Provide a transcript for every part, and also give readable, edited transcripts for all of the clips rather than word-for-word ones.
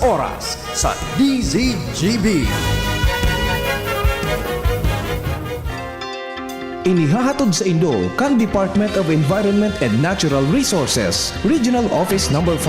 oras sa DZGB. Inihahatod sa Indo kang Department of Environment and Natural Resources, Regional Office No. 5,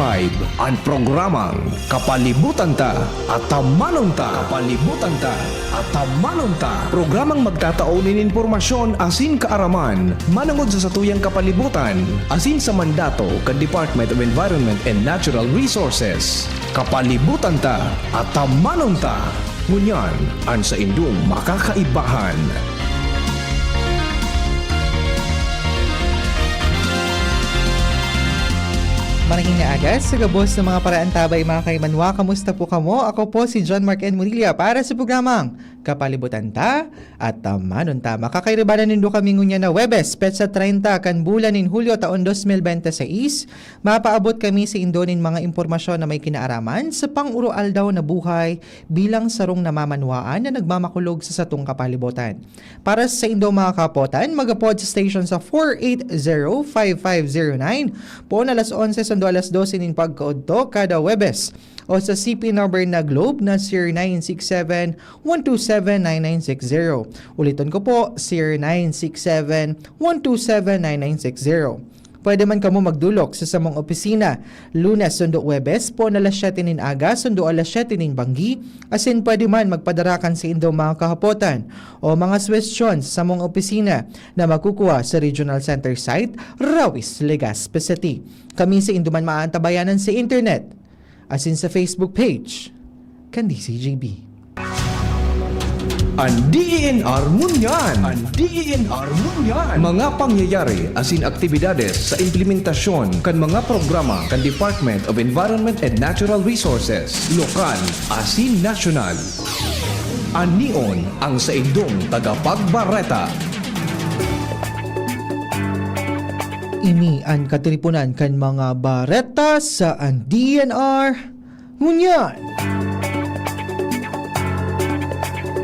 ang programang Kapalibutan Ta at Tamanon Ta. Kapalibutan Ta at Tamanon Ta. Programang magtataonin informasyon asin kaaraman, manungod sa satuyang kapalibutan, asin sa mandato kang Department of Environment and Natural Resources. Kapalibutan Ta at Tamanon Ta. Ngunyan, ang sa Indong makakaibahan. Manahing na agas sa gabos ng mga paraan tabay mga kaimanwa. Kamusta po kamo? Ako po si John Mark N. Murilla para sa programang Kapalibutan Ta at Tamanon Ta. Makakairibanan nindo kami ngunya na Webes, petsa 30 kan bulan in Hulyo taon 2026. Mapaabot kami sa Indonin mga impormasyon na may kinaaraman sa pang-urual daw na buhay bilang sarong namamanwaan na nagmamakulog sa satong kapalibutan. Para sa Indo mga kapotan, magapod sa station sa 480-5509 po na alas 11 sundo alas 12 nin pagkaudto kada Webes o sa CP number na Globe na 0967-127-9960. Ulitin ko po, 0967-127-9960. Pwede man kamo magdulok sa samong opisina, Lunes sundo Webes po na alas 7 nin aga, sundo alas 7 nin banggi, asin pwede man magpadarakan sa Indo mga kahapotan o mga questions sa samong opisina na makukuha sa Regional Center site, Rawis, Legazpi City. Kami sa Indo man maantabayanan sa internet, asin sa Facebook page, kan DZGB. Ang DENR Ngunyan. Ang DENR Ngunyan. Mga pangyayari asin aktibidades sa implementasyon kan mga programa kan Department of Environment and Natural Resources, lokal asin nasyonal. Anion ang sa Indong tagapagbareta. Ini ang katilipunan kan mga bareta sa ang DENR Ngunyan.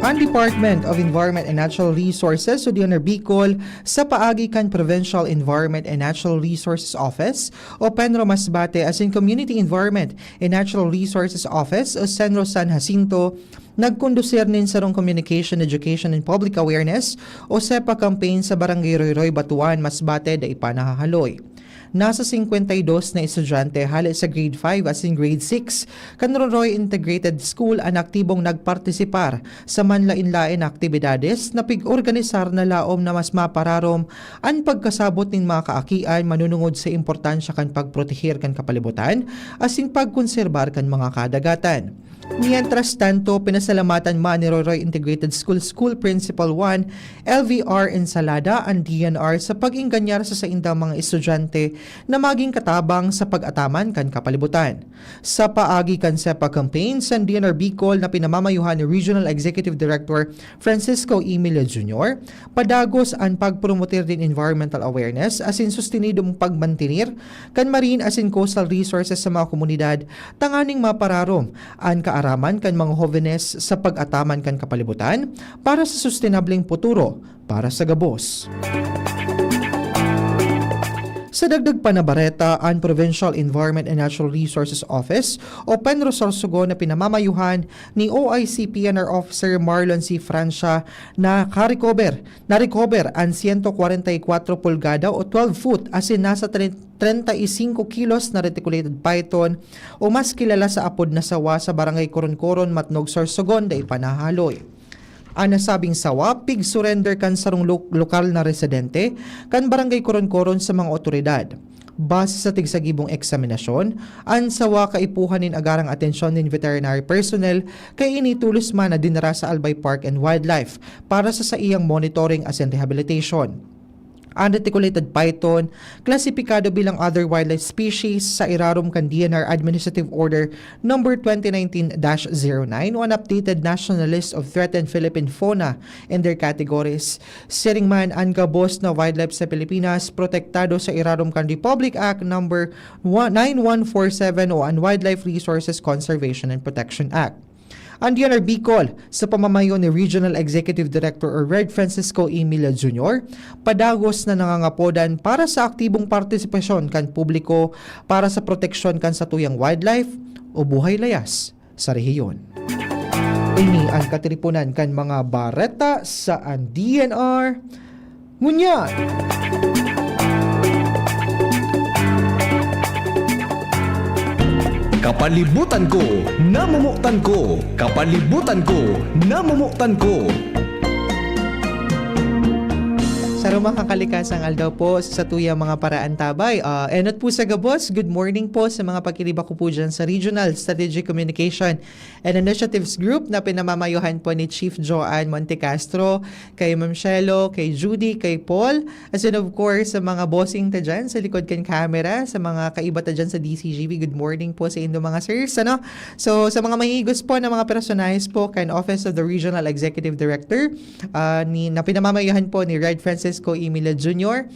Ang Department of Environment and Natural Resources o DENR Bicol sa paagi kan Provincial Environment and Natural Resources Office o Penro Masbate as in Community Environment and Natural Resources Office o Senro San Jacinto nagkondusir nin sarong Communication, Education and Public Awareness o SEPA campaign sa Barangay Royroy, Batuan, Masbate da ipanahahaloy. Nasa 52 na estudyante hali sa grade 5 as in grade 6 kan Royroy Integrated School ang aktibong nagpartisipar sa manlain-lain aktibidades na pig-organisar na laom na mas mapararom ang pagkasabot nin mga kaakian manunungod sa importansya kan pagprotehir kan kapalibutan as in pagkonserbar kan mga kadagatan. Mientras tanto, pinasalamatan ni Royroy Integrated School School Principal 1, LVR Ensalada ang DENR sa pag-inganyar sa saindang mga estudyante na maging katabang sa pag-ataman kan kapalibutan. Sa paagi kan SEPA campaign sa DENR Bicol na pinamamayuhan ni Regional Executive Director Francisco Emilia Jr., padagos ang pagpromoter din environmental awareness as in sustenidong pagmantinir kan marine as in coastal resources sa mga komunidad tanganing mapararom ang kaaraman kan mga jóvenes sa pag-ataman kan kapalibutan para sa sustainableng futuro para sa gabos. Sa dagdag pa na bareta, ang Provincial Environment and Natural Resources Office o Penro Sorsogon na pinamamayuhan ni OIC PNR Officer Marlon C. Francia na na-recover ang 144 pulgada o 12 foot as in nasa 35 kilos na reticulated python o mas kilala sa apod na sawa sa Barangay Coron-Coron, Matnog, Sorsogon da ipanahaloy. Ang nasabing sawa, pig-surrender kan sarong lokal na residente kan Barangay Coron-Coron sa mga otoridad. Base sa tigsagibong eksaminasyon, ang sawa kaipuhanin agarang atensyon ng veterinary personnel kay initulos man na dinara sa Albay Park and Wildlife para sa iyang monitoring as in rehabilitation. Ang reticulated python, klasipikado bilang other wildlife species sa irarom kan DENR Administrative Order No. 2019-09 o an updated national list of threatened Philippine fauna in their categories. Siring man ang gabos na wildlife sa Pilipinas, protektado sa irarom kan Republic Act No. 9147 o an Wildlife Resources Conservation and Protection Act. Ang DENR Bicol sa pamamayo ni Regional Executive Director or Red Francisco Emilia Jr., padagos na nangangapodan para sa aktibong partisipasyon kan publiko para sa proteksyon kan sa tuyang wildlife o buhay layas sa rehiyon. Ini ang katripunan kan mga bareta sa DNR. Ngunyan! Kapalibutan ko, namumuktan ko. Kapalibutan ko, namumuktan ko. Sa rumang kalikasang aldaw po sa tuyang mga paraan tabay. Enot po sa gabos, good morning po sa mga pagkiliba ko po dyan sa Regional Strategic Communication and Initiatives Group na pinamamayuhan po ni Chief Joanne Montecastro, kay Ma'am Shelo, kay Judy, kay Paul, as in of course sa mga bossing ta dyan sa likod kan camera, sa mga kaiba ta dyan sa DCGB, good morning po sa inyong mga sirs. Ano? So sa mga mahigos po na mga personahes po kan Office of the Regional Executive Director na pinamamayuhan po ni Red Francisco Emila Jr.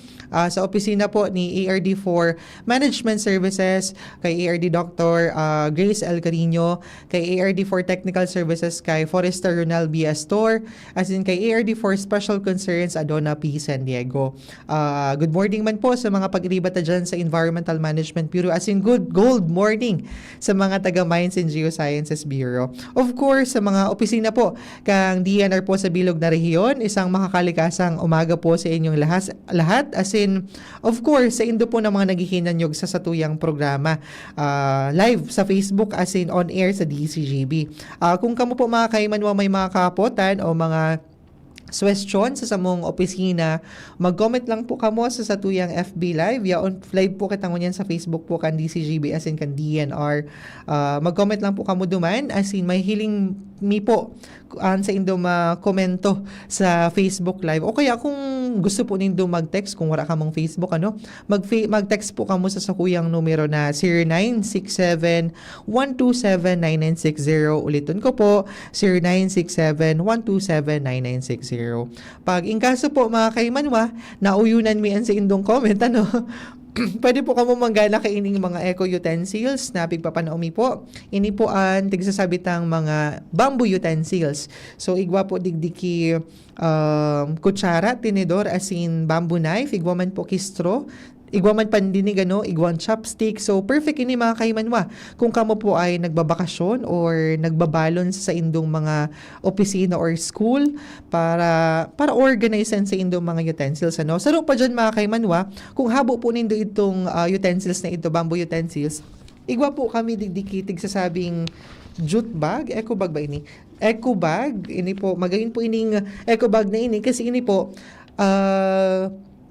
Sa opisina po ni ARD for Management Services, kay ARD Dr. Grace L. Carino, kay ARD for Technical Services, kay Forester Ronald B. Astor, as in kay ARD for Special Concerns, Adona P. San Diego. Good morning man po sa mga pag-iribata dyan sa Environmental Management Bureau, as in good gold morning sa mga taga Mines and Geosciences Bureau. Of course, sa mga opisina po kang DNR po sa Bilog na Rehiyon, isang makakalikasang umaga po sa inyong lahat. As in, of course, sa indo po ng mga naghihinanyog sa satuyang programa live sa Facebook, as in on air sa DCGB. Kung kamo po mga kaimanwa may mga kapotan o mga question sa samong opisina, mag-comment lang po kamo sa satuyang FB Live. Yaon live po kita ngunyan sa Facebook po kan DCGB, as in kan DNR. Mag-comment lang po kamo duman, as in may hiling mi po sa indo makomento sa Facebook Live. O kaya kung gusto po nindo mag-text, kung wala ka mong Facebook, mag-text po kamo sa sakuyang numero na 0967-127-9960. Ulitin ko po, 0967-127-9960. Pag ingkaso po mga kaimanwa, nauyunan mi sa indong comment, pwede po kamo manggana kay ining mga eco utensils na pigpapanaumi po. Ini po ang tigsasabitang mga bamboo utensils. So igwa po digdiki kutsara, tinidor, as in bamboo knife, igwa man po kistro, igwa man pandinig, igwan chopstick. So perfect ini mga kaimanwa kung kamo po ay nagbabakasyon or nagbabalon sa indong mga opisina or school para organize sa indong mga utensils. Saro pa dyan mga kaimanwa, kung habo po nindo itong utensils na ito, bamboo utensils, igwa po kami digdikitig sa sabing jute bag, eco bag ba ini? Eco bag, ini po, magayon po ining eco bag na ini kasi ini po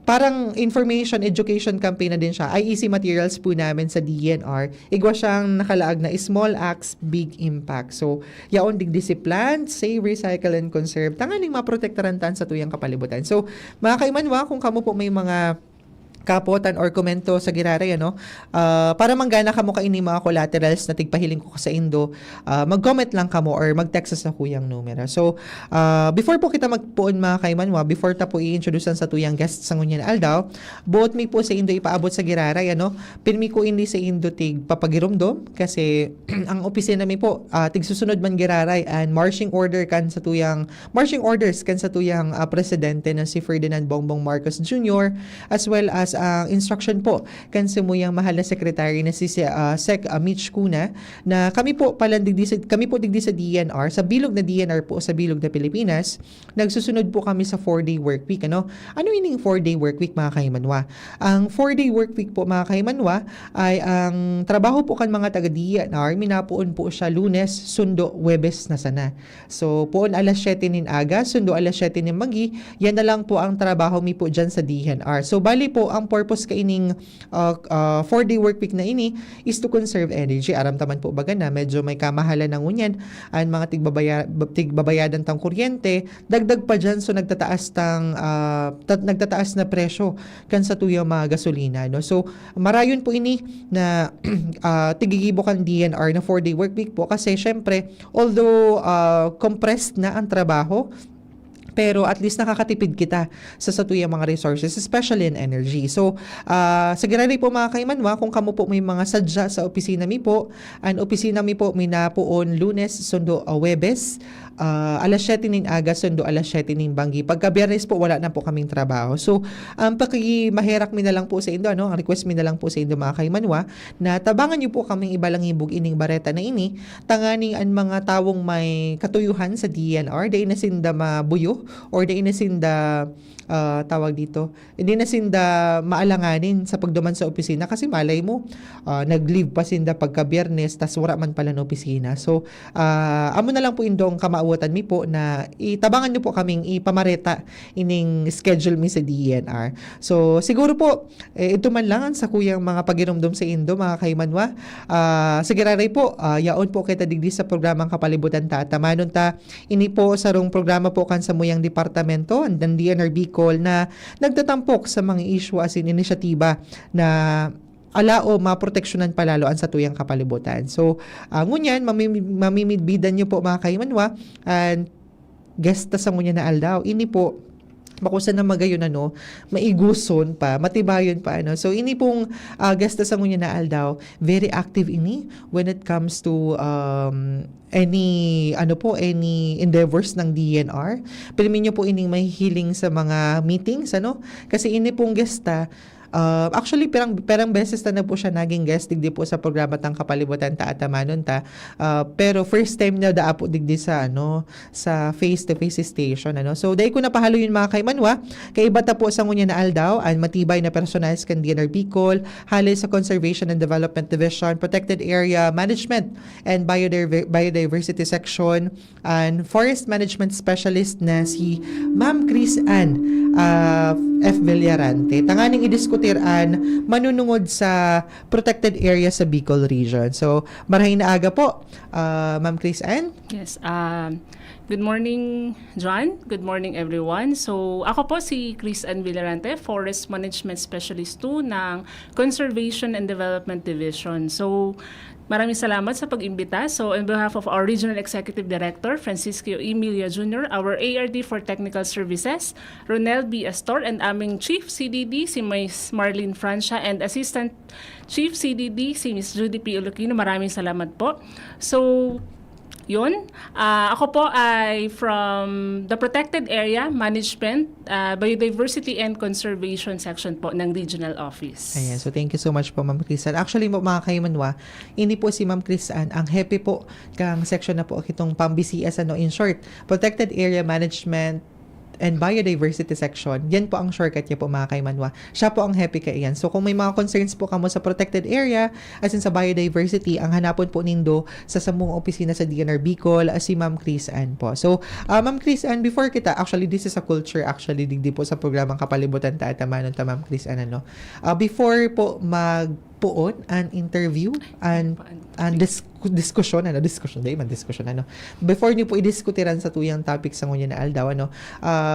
parang information education campaign na din siya. IEC materials po namin sa DNR. Igwa siyang nakalaag na small acts, big impact. So, yaon digdisipline, save, recycle, and conserve. Tanganing maprotektarantan sa tuyang kapalibutan. So, mga kaimanwa, kung kamo po may mga kapotan or komento sa giraray, para manggana kamo kaini mga collaterals na tigpahiling ko sa indo, mag-comment lang kamo or mag-text sa kuyang numero. So, before po kita magpuon mga kaimanwa, before ta po i-introduce sa tuyang guest sa ngunyan aldaw, buot mi po sa indo ipaabot sa giraray, pinmi ko ini sa indo tig papagirumdom kasi ang opisina mi po tig susunod man giraray and marching orders kan sa tuyang presidente na si Ferdinand Bongbong Marcos Jr. as well as instruction po kan sumuyang mahal na secretary na si Sec Mitch Cuna na kami po digdi sa DNR, sa bilog na DNR po sa bilog na Pilipinas, nagsusunod po kami sa 4-day work week. Ano ining 4-day work week mga kaimanwa? Ang 4-day work week po mga kaimanwa ay ang trabaho po kan mga taga DNR, minapuon po siya Lunes, Sundo, Huwebes na sana. So poon alas 7 nin aga, Sundo alas 7 nin magi, yan na lang po ang trabaho mi po dyan sa DNR. So bali po ang purpose ka ining 4-day work week na ini is to conserve energy. Aram taman po baga na medyo may kamahalan ng unyan ang mga tigbabayadan tang kuryente, dagdag pa dyan so nagtataas na presyo kan sa tuyang mga gasolina. So marayon po ini na tigigibo kan DNR na 4-day work week po kasi syempre although compressed na ang trabaho, pero at least nakakatipid kita sa satuyang mga resources, especially in energy. So, sa ginari po mga kaimanwa, kung kamo po may mga sadya sa opisina mi po, ang opisina mi po may napoon Lunes, Sundo, Huwebes, alas 7 ning aga sundo alas 7 ning banggi. Pagka Biyernes po wala na po kaming trabaho. So pakimahirak mi na lang po sa indo ang request mi na lang po sa indo mga kaimanwa na tabangan niyo po kaming ibalangibog ining bareta na ini tanganing ang mga tawong may katuyuhan sa DNR day na sinda mabuyo or day na sinda tawag dito, hindi na sinda maalanganin sa pagduman sa opisina kasi malay mo, nag-leave pa sinda pagka Biyernes tas wala man pala na opisina. So, amo na lang po indong kamauwatan mi po na itabangan nyo po kaming ipamareta ining schedule mi sa DENR. So, siguro po, ito man lang sa kuyang mga pagirumdum sa indo, mga kaimanwa. Sige raray po, yaon po kita digdi sa programang Kapalibutan ta. Tamanon ta, ini po sarong programa po kan sa muyang departamento and then DNR Bicol na nagtatampok sa mga issue as in inisyatiba na alao maproteksyonan palaloan sa tuyang kapalibutan. So, ngunyan, mamimidbidan nyo po mga kaimanwa and guest ta sa ngunya na aldaw. Ini po makusa na magayon maiguson pa, matibayon pa So ini pong guest sa ngunya na aldaw, very active ini when it comes to any endeavors ng DNR. Pilimin niyo po ining mahihiling sa mga meetings kasi ini pong guesta actually perang beses na po siya naging guest digdi po sa programa tang Kapalibutan ta at Tamanon ta. Pero first time na daapo digdi sa sa face-to-face station So dahil ko napahaluyin mga kaimanwa, kay iba ta po sa ngunya na aldaw ang matibay na personalis kan DNR Bicol, halay sa Conservation and Development Division, Protected Area Management and Biodiversity Section, and Forest Management Specialist na si Ma'am Chris Ann F. Villarante. Tanganing idiskutiraan manunungod sa protected area sa Bicol region. So, marahin na aga po, Ma'am Chris Ann. Yes. Good morning, John. Good morning, everyone. So, ako po si Chris Ann Villarante, Forest Management Specialist 2 ng Conservation and Development Division. So, maraming salamat sa pag-imbita. So, on behalf of our Regional Executive Director, Francisco Emilia Jr., our ARD for Technical Services, Ronel B. Astor, and aming Chief CDD, si Ms. Marlene Francia, and Assistant Chief CDD, si Ms. Judy P. Ulocino. Maraming salamat po. So, yun. Ako po ay from the Protected Area Management, Biodiversity and Conservation Section po ng Regional Office. Ayan. So, thank you so much po, Ma'am Chris Ann. Actually, mga kaimanwa, ini po si Ma'am Chris Ann ang happy po kang section na po itong pambisias in short, Protected Area Management and Biodiversity Section. Yan po ang shortcut niya po mga kaimanwa. Siya po ang happy kaiyan. So kung may mga concerns po kamo sa protected area as in sa biodiversity, ang hanapon po nindo sa samong opisina sa DNR Bicol si Ma'am Chris Ann po. So Ma'am Chris Ann, before kita, actually this is a culture actually digdi po sa programang Kapalibutan ta at Tamanon ta Ma'am Chris Ann before po magpuon an interview and diskusyon before niyo po idiskutiran sa tuyang topic sa ngunya na aldaw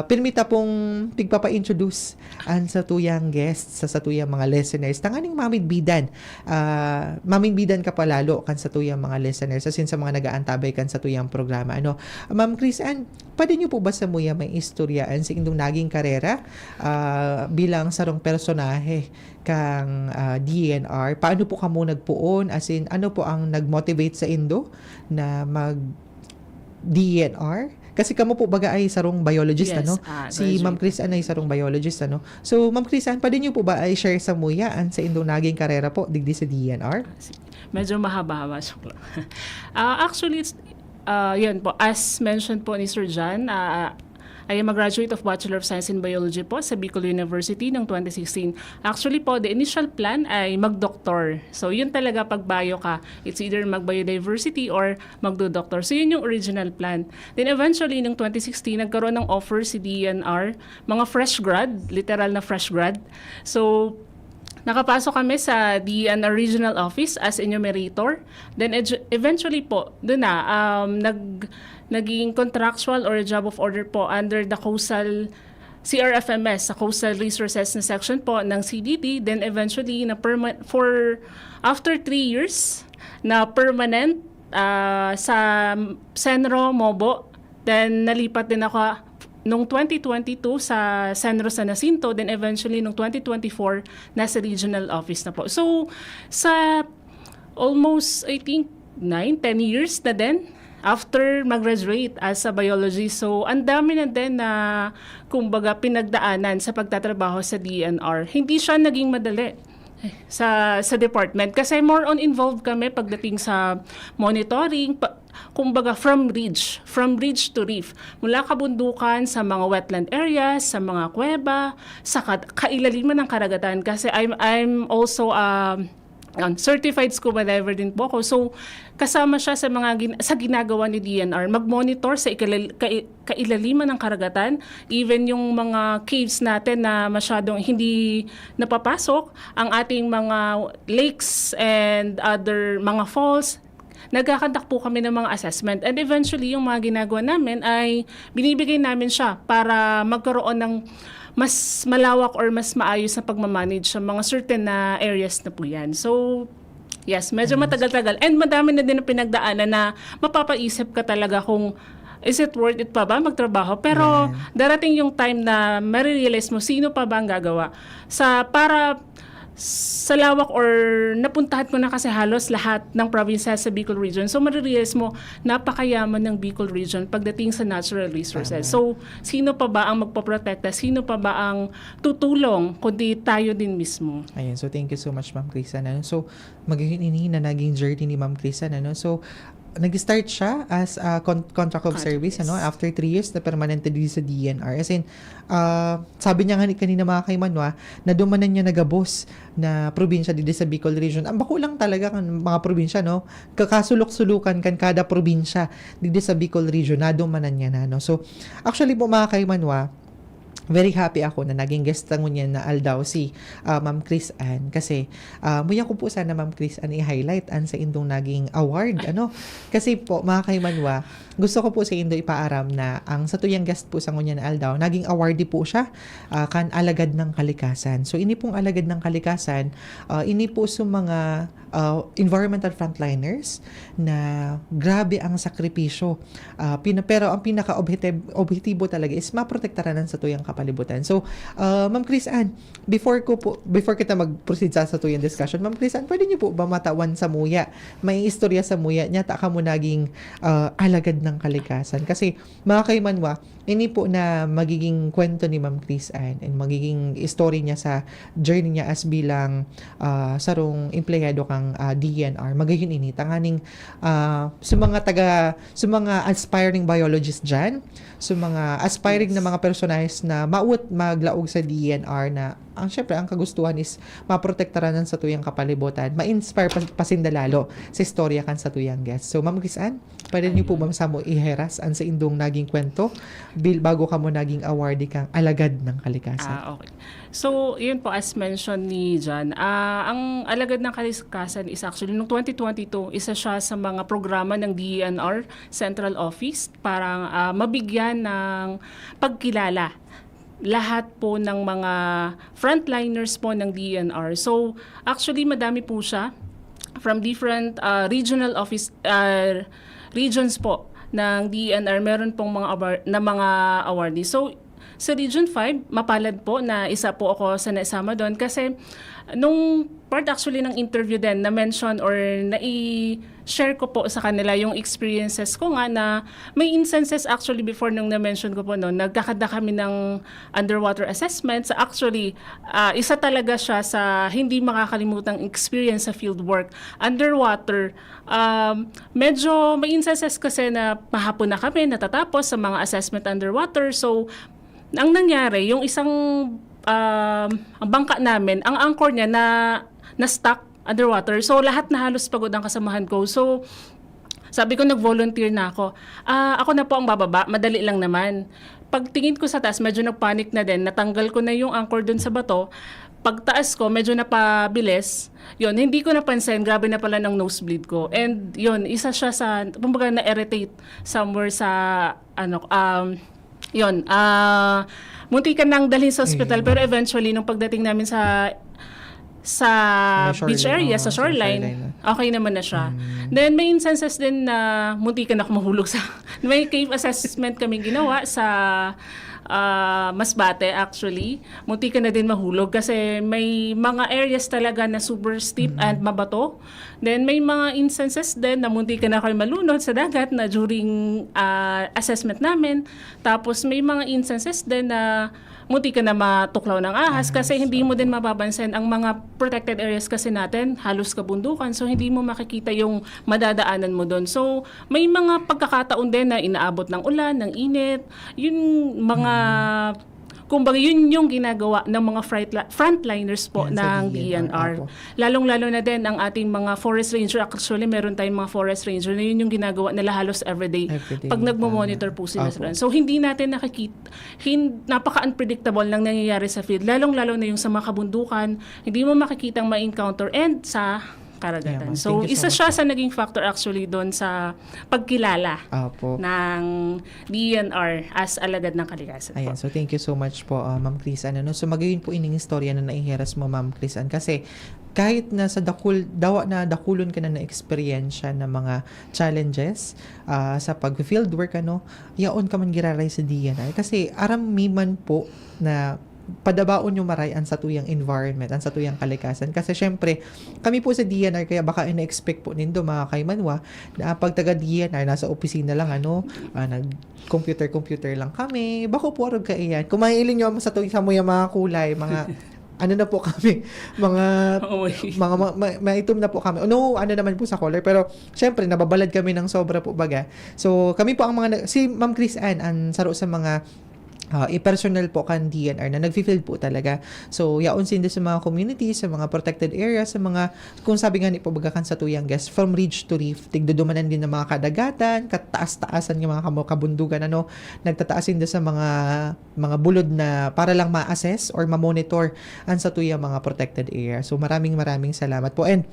permita pong pigpapa-introduce sa tuyang guests sa tuyang mga listeners tanganing mamidbidan ka palalo kan sa tuyang mga listeners asin sa mga nagaantabay kan sa tuyang programa Ma'am Chris Ann, pwede niyo po ba sa muya may istoryaan sa indong naging karera bilang sarong personahe kang DNR? Paano po kamo nagpuon? As in, ano po ang nag-motivate sa indo na mag-DNR? Kasi kamo po baga ay sarong biologist, Yes, si Ma'am Chris Ann ay sarong biologist, So, Ma'am Chris Ann, pwede niyo po ba ay share sa muyaan sa indong naging karera po digdi sa DNR? Medyo mahaba-haba. Actually, yun po, as mentioned po ni Sir John, I am a graduate of Bachelor of Science in Biology po sa Bicol University ng 2016. Actually po, the initial plan ay mag-doctor. So yun talaga pag bio ka, it's either mag-biodiversity or magdo-doctor. So yun yung original plan. Then eventually, ng 2016, nagkaroon ng offer si DNR, mga fresh grad, literal na fresh grad. So nakapasok kami sa DNR Regional Office as enumerator. Then eventually po, doon naging contractual or job of order po under the coastal CRFMS, sa Coastal Resources na section po ng CDD. Then eventually, after 3 years, na permanent sa Senro, Mobo. Then nalipat din ako noong 2022 sa Senro San Jacinto. Then eventually, noong 2024, nasa regional office na po. So, sa almost, I think, 9-10 years na din after mag-graduate as a biology. So, ang dami na din na, kumbaga, pinagdaanan sa pagtatrabaho sa DNR. Hindi siya naging madali sa department kasi more on involved kami pagdating sa monitoring, kumbaga from ridge to reef, mula kabundukan sa mga wetland areas, sa mga kuweba, sa kailaliman ng karagatan kasi I'm also certified scuba diver din po ako. So, kasama siya sa ginagawa ni DNR, mag-monitor sa kailaliman ng karagatan, even yung mga caves natin na masyadong hindi napapasok, ang ating mga lakes and other mga falls, nagkakandak po kami ng mga assessment. And eventually, yung mga ginagawa namin ay binibigay namin siya para magkaroon ng mas malawak or mas maayos na pagmamanage sa mga certain na areas na po yan. So, yes, medyo matagal-tagal. And madami na din ang pinagdaanan na mapapaisip ka talaga kung is it worth it pa ba magtrabaho? Pero darating yung time na marirealize mo sino pa ba ang gagawa. Sa lawak or napuntahan ko na kasi halos lahat ng provinces sa Bicol region. So, marirealize mo, napakayaman ng Bicol region pagdating sa natural resources. So, sino pa ba ang magpoprotekta? Sino pa ba ang tutulong kundi tayo din mismo? Ayan, so thank you so much, Ma'am Crisan. So, magiging na naging journey ni Ma'am Crisan. So, nag-start siya as a contract of service after 3 years na permanente dito sa DNR. As in, sabi niya nga kanina mga kaimanwa, na dumanan niya nagabos na probinsya dito sa Bicol region. Ang bako lang talaga kan mga probinsya, kakasulok-sulukan kan kada probinsya dito sa Bicol region, na dumanan niya na. So, actually po mga kaimanwa, very happy ako na naging guest tangon niya na aldaw si Ma'am Chris Ann kasi muya ko po sana Ma'am Chris Ann i-highlight sa indong naging award kasi po mga kaimanwa, gusto ko po sa indo ipaaram na ang sa tuyang guest po sa ngunya na aldaw naging awardee po siya kan alagad ng kalikasan. So ini pong alagad ng kalikasan, ini po sa mga environmental frontliners na grabe ang sakripisyo, pero ang pinaka-objektibo talaga is maprotektaran sa tuyang kapalibutan. So, Ma'am Chris Ann, before kita mag-proceed sa tuyang discussion, Ma'am Chris Ann, pwede niyo po ba matawan sa muya? May istorya sa muya niya, taka mo naging alagad ng kalikasan. Kasi, mga kaimanwa, ini po na magiging kwento ni Ma'am Chris Ann and magiging story niya sa journey niya as bilang sarong empleyado kang DNR. Magiging ini tanganing sa mga aspiring biologists dyan, sa mga aspiring na mga personahes na maglaog sa DNR na syempre ang kagustuhan is maprotektaran sa tuyang kapalibutan, ma-inspire pasindalalo sa istorya kan sa tuyang guest. So, Ma'am Chris Ann, pwede niyo po ba sa mo iheras sa indong naging kwento bago ka mo naging awardee kang alagad ng kalikasan? Okay. So, yun po, as mentioned ni John, ang alagad ng kalikasan is actually, noong 2022, isa siya sa mga programa ng DNR Central Office para mabigyan ng pagkilala lahat po ng mga frontliners po ng DNR. So, actually, madami po siya from different regional office regions po ng DNR. Meron pong mga awardees. So, sa Region 5, mapalad po na isa po ako sa naisama doon kasi nung part actually ng interview din na-mention or na-share ko po sa kanila yung experiences ko nga na may instances actually before nung na-mention ko po noon, nagkakada kami ng underwater assessments. Actually, isa talaga siya sa hindi makakalimutang experience sa field work. Underwater, medyo may instances kasi na mahapon na kami natatapos sa mga assessment underwater. So, ang nangyari, yung isang ang bangka namin, ang anchor niya na stuck underwater. So, lahat na halos pagod ang kasamahan ko. So, sabi ko, nag-volunteer na ako. Ako na po ang bababa, madali lang naman. Pagtingin ko sa taas, medyo nagpanic na din. Natanggal ko na yung anchor dun sa bato. Pagtaas ko, medyo napabilis. Yun, hindi ko napansin. Grabe na pala ng nosebleed ko. And yun, isa siya sa, kumbaga na-irritate somewhere sa, munti ka nang dalhin sa hospital, pero eventually, nung pagdating namin sa beach area, sa shoreline, okay naman na siya. Then, may instances din na munti ka na mahulog sa... May cave assessment kami ginawa sa Masbate actually. Munti ka na din mahulog kasi may mga areas talaga na super steep and mabato. Then may mga instances din na munti ka na kayo malunod sa dagat na during assessment namin. Tapos may mga instances din na munti ka na matuklaw ng ahas kasi hindi mo din mapapansin ang mga protected areas kasi natin, halos kabundukan. So hindi mo makikita yung madadaanan mo doon. So may mga pagkakataon din na inaabot ng ulan, ng init, yun mga kumbaga yun yung ginagawa ng mga frontliners po Yan, sa ng DNR. DNR. Lalong-lalo na din ang ating mga forest ranger. Actually, meron tayong mga forest ranger na yun yung ginagawa nila halos everyday. Pag nagmo-monitor po sila sa So, hindi natin nakikita, napaka-unpredictable lang nangyayari sa field. Lalong-lalo na yung sa mga kabundukan, hindi mo makikitang ma-encounter and sa karagatan. Yeah, So, thank you isa so much. siya sa naging factor actually doon sa pagkilala Opo. ng DNR as alagad ng kalikasan Ayan, po. so thank you so much po, Ma'am Chris. So magayon po ining istorya na naiheras mo, Ma'am Chris. Kasi kahit na sa dakulon ka na eksperyensya ng mga challenges sa pag-field work, yaon ka man giraray sa DNR. Kasi aram mi man po na padabaon yung maray ang satuyang environment, ang satuyang kalikasan. Kasi syempre, kami po sa DNR, kaya baka ina-expect po nindo mga kaymanwa, na pag taga DNR, nasa opisina lang, nag-computer lang kami. Bako po arog ka iyan. Kung mahiling nyo sa tuyang mo yung mga kulay, mga na po kami, maitom na po kami. No, naman po sa color. Pero, syempre, nababalad kami ng sobra po baga. So, kami po ang si Ma'am Chris Ann, ang saro sa mga personal po kan DNR na nag-field po talaga. So, yaon sin sa mga communities, sa mga protected areas, sa mga, kung sabi nga ni po bagakan sa tuyang guest, from ridge to reef, tigdudumanan din ng mga kadagatan, kataas-taasan ng mga kabundugan, nagtataasin din sa mga bulod na para lang ma-assess or ma-monitor ang sa tuyang mga protected area. So, maraming salamat po. And,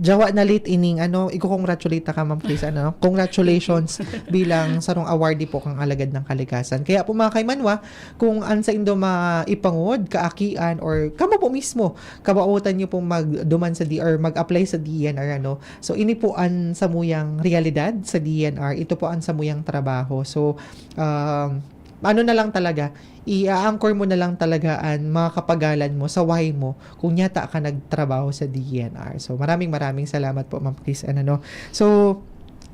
jawa na late ining, iko-congratulate ka, Ma'am Chris, congratulations bilang sarong awardee po kang alagad ng kalikasan. Kaya po mga kaymanwa, kung ansa indo maipangod, kaakian, or kamo po mismo, kabautan nyo pong magduman sa or mag-apply sa DNR, So, ini po ang samuyang realidad sa DNR. Ito po ang samuyang trabaho. So, na lang talaga, i-anchor mo na lang talaga ang mga kapagalan mo sa why mo kung yata ka nagtrabaho sa DNR. So, maraming salamat po, Ma'am Chris. So,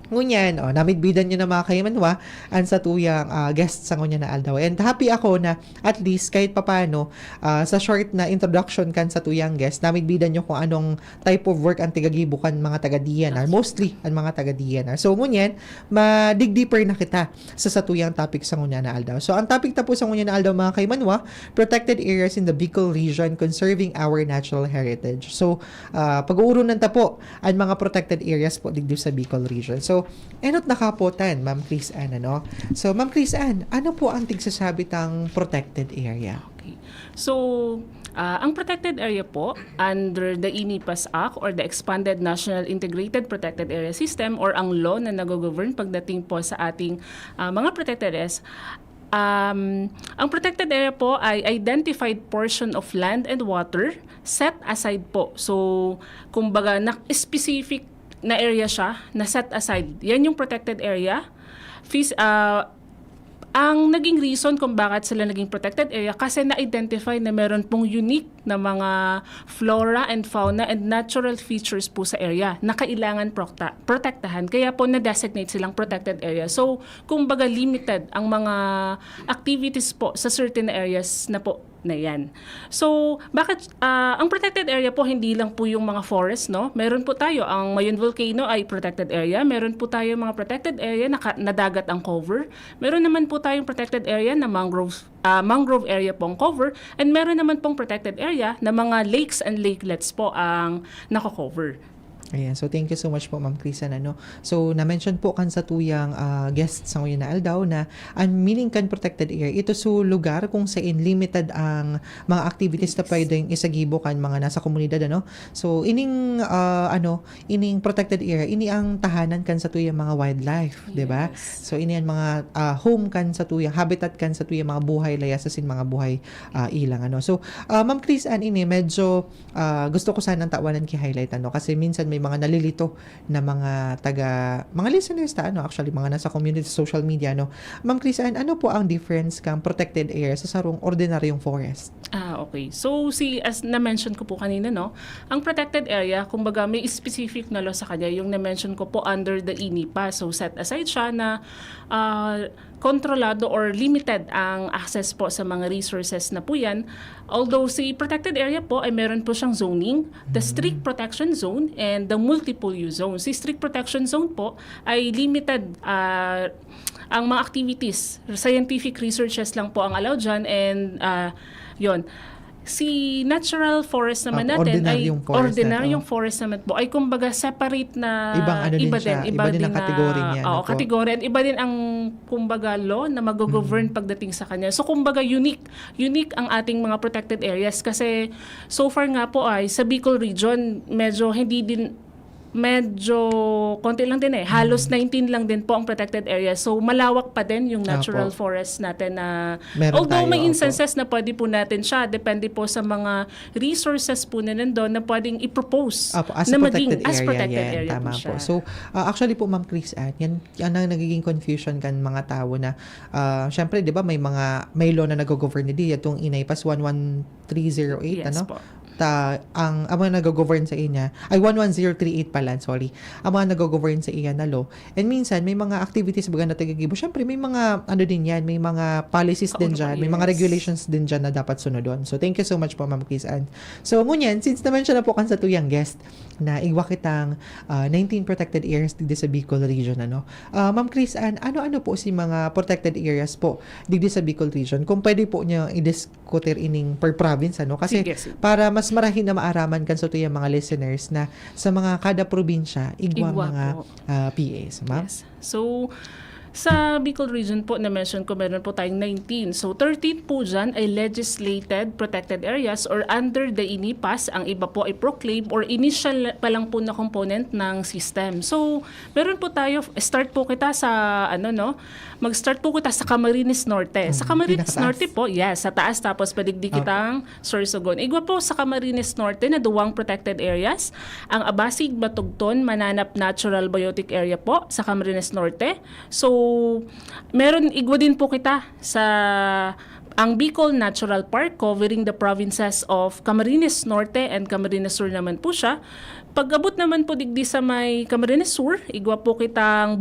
ngunyan, namidbidan nyo na mga kaymanwa ang sa tuyang guest sa ngunyan na aldaw. And happy ako na at least kahit papano sa short na introduction kan sa tuyang guest, namidbidan nyo kung anong type of work ang tigagibukan mga taga-DNR. Mostly ang mga taga-DNR. So ngunyan, ma-dig deeper na kita sa tuyang topic sa ngunyan na aldaw. So ang topic na po sa ngunyan na aldaw mga kaymanwa, protected areas in the Bicol region conserving our natural heritage. So pag-uurunan ta po ang mga protected areas po digdo sa Bicol region. So, enot nakapotan, Ma'am Chris Ann, So, Ma'am Chris Ann, ano po ang tigsasabit ang protected area? Okay. So, ang protected area po under the INIPAS Act or the Expanded National Integrated Protected Area System or ang law na nag-govern pagdating po sa ating mga protected areas, ang protected area po ay identified portion of land and water set aside po. So, kumbaga, specific na area siya, na set aside. Yan yung protected area. Ang naging reason kung bakit sila naging protected area kasi na-identify na meron pong unique na mga flora and fauna and natural features po sa area na kailangan protektahan. Kaya po na-designate silang protected area. So, kumbaga limited ang mga activities po sa certain areas na po na yan. So, bakit ang protected area po hindi lang po yung mga forest, Meron po tayo, ang Mayon Volcano ay protected area. Meron po tayo mga protected area na dagat ang cover. Meron naman po tayong protected area na mangrove area pong cover. And meron naman pong protected area na mga lakes and lakelets po ang nako-cover. Ayan, so thank you so much po, Ma'am Chris. So, na-mention po kan sa tuyang guest sa ngayon na aldaw na ang meaning kan protected area, ito so lugar kung saan limited ang mga activities na pwedeng isagibo kan mga nasa komunidad, So, ining protected area, ini ang tahanan kan sa tuyang mga wildlife, di ba? So, ini ang mga home kan sa tuyang, habitat kan sa tuyang mga buhay layas sa mga buhay ilang, So, Ma'am Chris, ini medyo gusto ko sanang tawanan ki-highlight, kasi minsan may mga nalilito na mga listeners actually mga nasa community social media, no. Ma'am Chris Ann, ano po ang difference kang protected area sa sarong ordinaryong forest? Okay. So, as na-mention ko po kanina, no, ang protected area, kumbaga may specific na law sa kanya, yung na-mention ko po under the INIPA. So, set aside siya na kontrolado or limited ang access po sa mga resources na po yan. Although si protected area po ay meron po siyang zoning, the strict protection zone and the multiple use zone. Si strict protection zone po ay limited ang mga activities. Scientific researches lang po ang allowed dyan and yon. Si natural forest naman natin ordinaryong forest naman po ay kumbaga separate na iba din ang kategory niya. Kategory at iba din ang kumbaga law na mag-govern pagdating sa kanya. So kumbaga unique ang ating mga protected areas kasi so far nga po ay sa Bicol region medyo konti lang din halos 19 lang din po ang protected area. So malawak pa din yung natural forest natin na although may instances na pwede po natin siya, depende po sa mga resources po na nandun na pwedeng i-propose na maging as protected area tama po siya. Po. So actually po Ma'am Chris Ann, yan ang nagiging confusion kan mga tao na syempre 'di ba may law na nag-govern ni itong INAIPAS 11308 yes, po. Ang mga nag-govern sa inya ay 11038 pala, sorry. Ang mga nag-govern sa iya na law. And minsan may mga activities baga na tagagibo. Syempre may mga din yan, may mga policies din diyan, may mga regulations din diyan na dapat sunodon. So thank you so much po Ma'am Chris Ann. So ngunyan, since na-mention na po kan sa tuyang guest na igwa kitang 19 protected areas dito sa Bicol region Ma'am Chris Ann, ano po si mga protected areas po dito sa Bicol region? Kung pwede po niyo i-discutir ining per province kasi sige. para mas marahin na maaraman kan sa tuyang mga listeners na sa mga kada probinsya igwa mga PAs, ma'am. Yes. So sa Bicol region po, na-mention ko, meron po tayong 19. So, 13 po dyan ay legislated protected areas or under the INIPAS. Ang iba po ay proclaim or initial pa lang po na component ng system. So, meron po tayo, start po kita sa, mag-start po kita sa Camarines Norte. Sa Camarines Norte po, yes, sa taas, tapos padigdi kitang Sorsogon. Igwa po sa Camarines Norte na duwang protected areas. Ang Abasig, Batugton, Mananap Natural Biotic Area po sa Camarines Norte. So, meron igwa din po kita sa ang Bicol Natural Park covering the provinces of Camarines Norte and Camarines Sur naman po siya. Pag-abot naman po digdi sa may Camarines Sur, igwa po kitang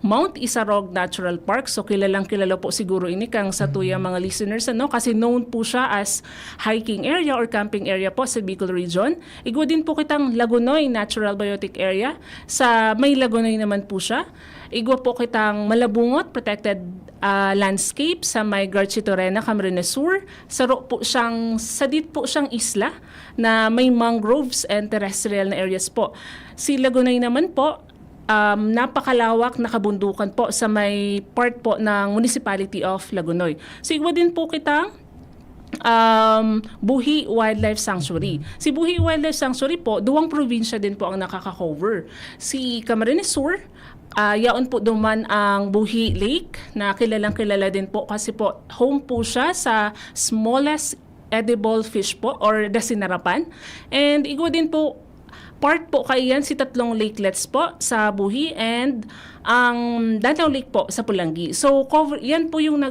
Mount Isarog Natural Park. So kilala po siguro ini kang sa tuyang mga listeners kasi known po siya as hiking area or camping area po sa Bicol region. Igwa din po kitang Lagunoy Natural Biotic Area. Sa may Lagunoy naman po siya. Igwa po kitang Malabungot Protected Landscape sa may Garchitorena, Camarines Sur. Sadit po siyang isla na may mangroves and terrestrial na areas po. Si Lagunoy naman po, napakalawak na kabundukan po sa may part po ng Municipality of Lagunoy. So, igwa din po kitang Buhi Wildlife Sanctuary. Si Buhi Wildlife Sanctuary po, duwang probinsya din po ang nakaka-cover. Si Camarines Sur, yaon po duman ang Buhi Lake na kilalang-kilala din po kasi po home po siya sa smallest edible fish po or dasinarapan. And igwa din po part po kayan si tatlong lakelets po sa Buhi and ang Danao Lake po sa Pulangi. So yan po yung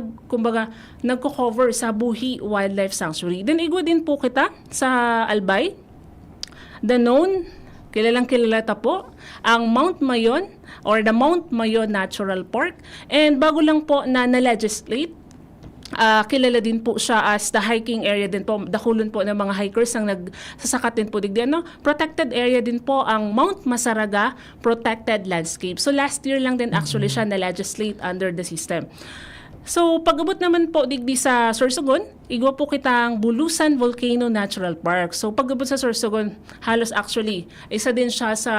nagko-cover sa Buhi Wildlife Sanctuary. Then igwa din po kita sa Albay, Danon, kilalang-kilala po ang Mount Mayon or the Mount Mayon Natural Park. And bago lang po na-legislate, kilala din po siya as the hiking area din po. Dakulon po ng mga hikers ang nagsasakat din po digdi. Protected area din po ang Mount Masaraga Protected Landscape. So last year lang din actually siya na-legislate under the system. So pag-abot naman po digdi sa Sorsogon, igwa po kitang Bulusan Volcano Natural Park. So pag-abot sa Sorsogon, halos actually isa din siya sa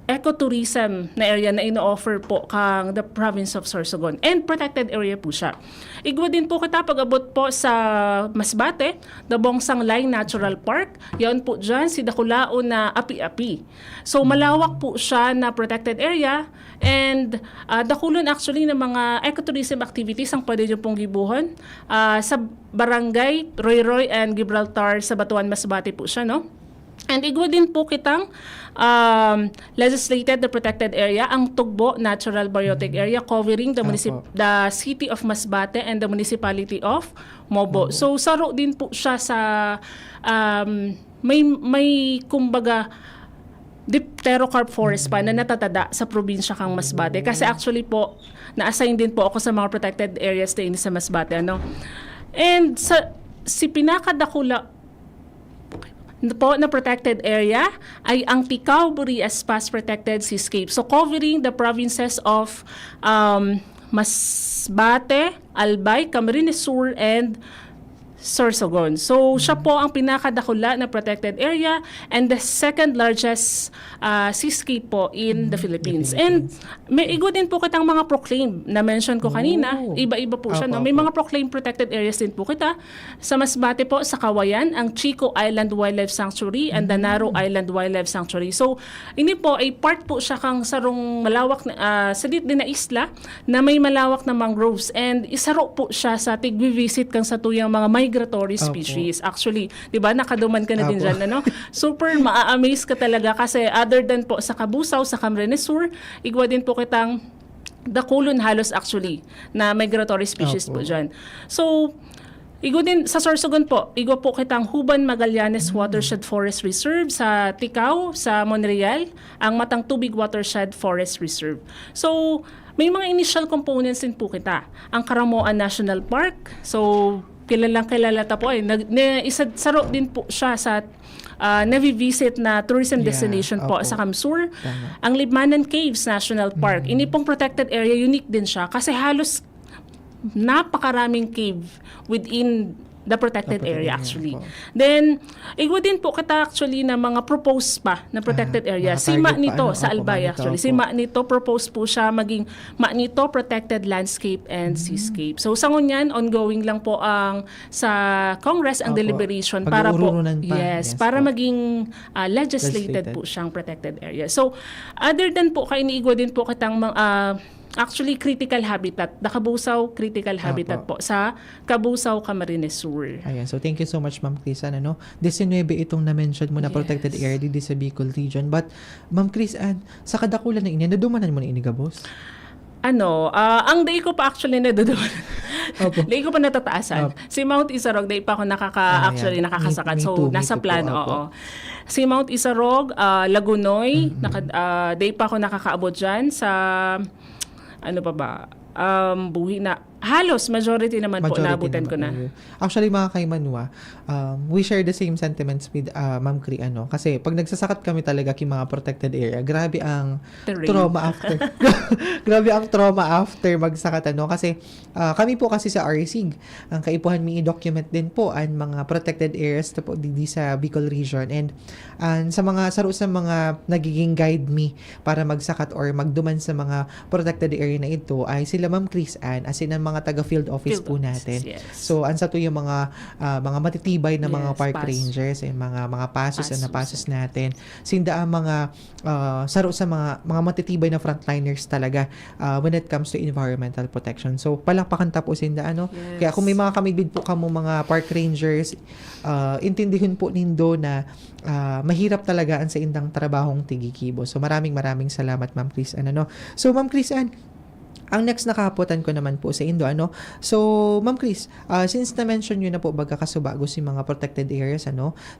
ecotourism na area na ino-offer po kang the province of Sorsogon. And protected area po siya. Igwa din po kita pag-abot po sa Masbate, the Bongsang Line Natural Park. Yan po dyan si Dakulao na api-api. So malawak po siya na protected area and dakulon actually ng mga ecotourism activities ang pwede nyo pong gibuhon. Sa Barangay Roy and Gibraltar sa Batuan, Masbate po siya, no? And igwa din po kitang legislated the protected area, ang Tugbo Natural Biotic Area covering the the city of Masbate and the municipality of Mobo. So saro din po siya sa may kumbaga Dipterocarp forest pa na natatada sa probinsya kang Masbate. Kasi actually po, na-assign din po ako sa mga protected areas din sa Masbate. And si pinakadakula po na protected area ay ang Ticao Burias Pass Protected Seascape. So covering the provinces of Masbate, Albay, Camarines Sur, and Sorsogon. So, siya po ang pinakadakula na protected area and the second largest seascape po in the Philippines. And may igo din po kitang mga proclaim na mention ko kanina. Iba-iba po siya. No? May mga proclaim protected areas din po kita. Sa Masbate po, sa Kawayan, ang Chico Island Wildlife Sanctuary and the Narrow Island Wildlife Sanctuary. So, ini po ay part po siya kang sarong malawak na, salit din na isla na may malawak na mangroves. And isaro po siya sa tig-visit kang sa tuyang mga migratory species. Actually, di ba, nakaduman ka na din dyan, ano? Super maa-amaze ka talaga kasi other than po sa Kabusaw, sa Camarines Sur, igwa din po kitang dakulon halos actually na migratory species po dyan. So, igo din sa Sorsogon po, igo po kitang Huban Magallanes Watershed Forest Reserve sa Ticao, sa Monreal, ang Matang Tubig Watershed Forest Reserve. So, may mga initial components din po kita. Ang Karamoan National Park, so kilala ta po ay saro din po siya sa navivisit na tourism destination po sa Kamsur. Ang Libmanan Caves National Park, ini pong protected area, unique din siya kasi halos napakaraming cave within the protected area actually. Then, igwa din po kita actually na mga proposed pa na protected area. Si Manito sa Albay actually. Si Manito proposed po siya maging Manito Protected Landscape and Seascape. So, sa ngunyan, ongoing lang po ang sa Congress ang deliberation para po para maging legislated po siyang protected area. So, other than po kay iniigwa din po kitang actually critical habitat, the Kabusaw critical habitat po sa Kabusaw, Camarines Sur. Ayan, so thank you so much Ma'am Chris Ann. 19 itong na-mention mo na protected area dito sa Bicol region. But Ma'am Chris Ann, sa kadakulan na ini, nadumanan mo na ini Gabos? Ang day ko pa actually naduduman. Day ko pa natataasan. Si Mount Isarog, day pa ako nakakasakad. So, nasa plano. Si Mount Isarog, Lagunoy, day pa ako nakakaabot dyan sa buhi na halos majority naman po naabutan ko na. Actually mga kaimanwa, we share the same sentiments with Ma'am Cri kasi pag nagsasakat kami talaga king mga protected area, grabe ang trauma after. Grabe ang trauma after magsakat kasi kami po kasi sa RSIG, ang kaipuhan mi i-document din po ang mga protected areas po dito sa Bicol region and sa mga nagiging guide me para magsakat or magduman sa mga protected area na ito ay sila Ma'am Chris Ann as in ang mga taga field office po natin. Yes. So ansa to yung mga matitibay na mga park rangers and mga pasos na pasos natin. Sinda ang mga saro sa mga matitibay na frontliners talaga when it comes to environmental protection. So palakpakan ta po sinda Kaya kung may mga kamibid po kamo mga park rangers, intindihin po nindo na mahirap talaga ang sa indang trabahong tigikibo. So maraming salamat Ma'am Chris Ann. So Ma'am Chris Ann, ang next nakahapotan ko naman po sa Indo, So, Ma'am Chris, since na-mention nyo na po baga kasubago si mga protected areas,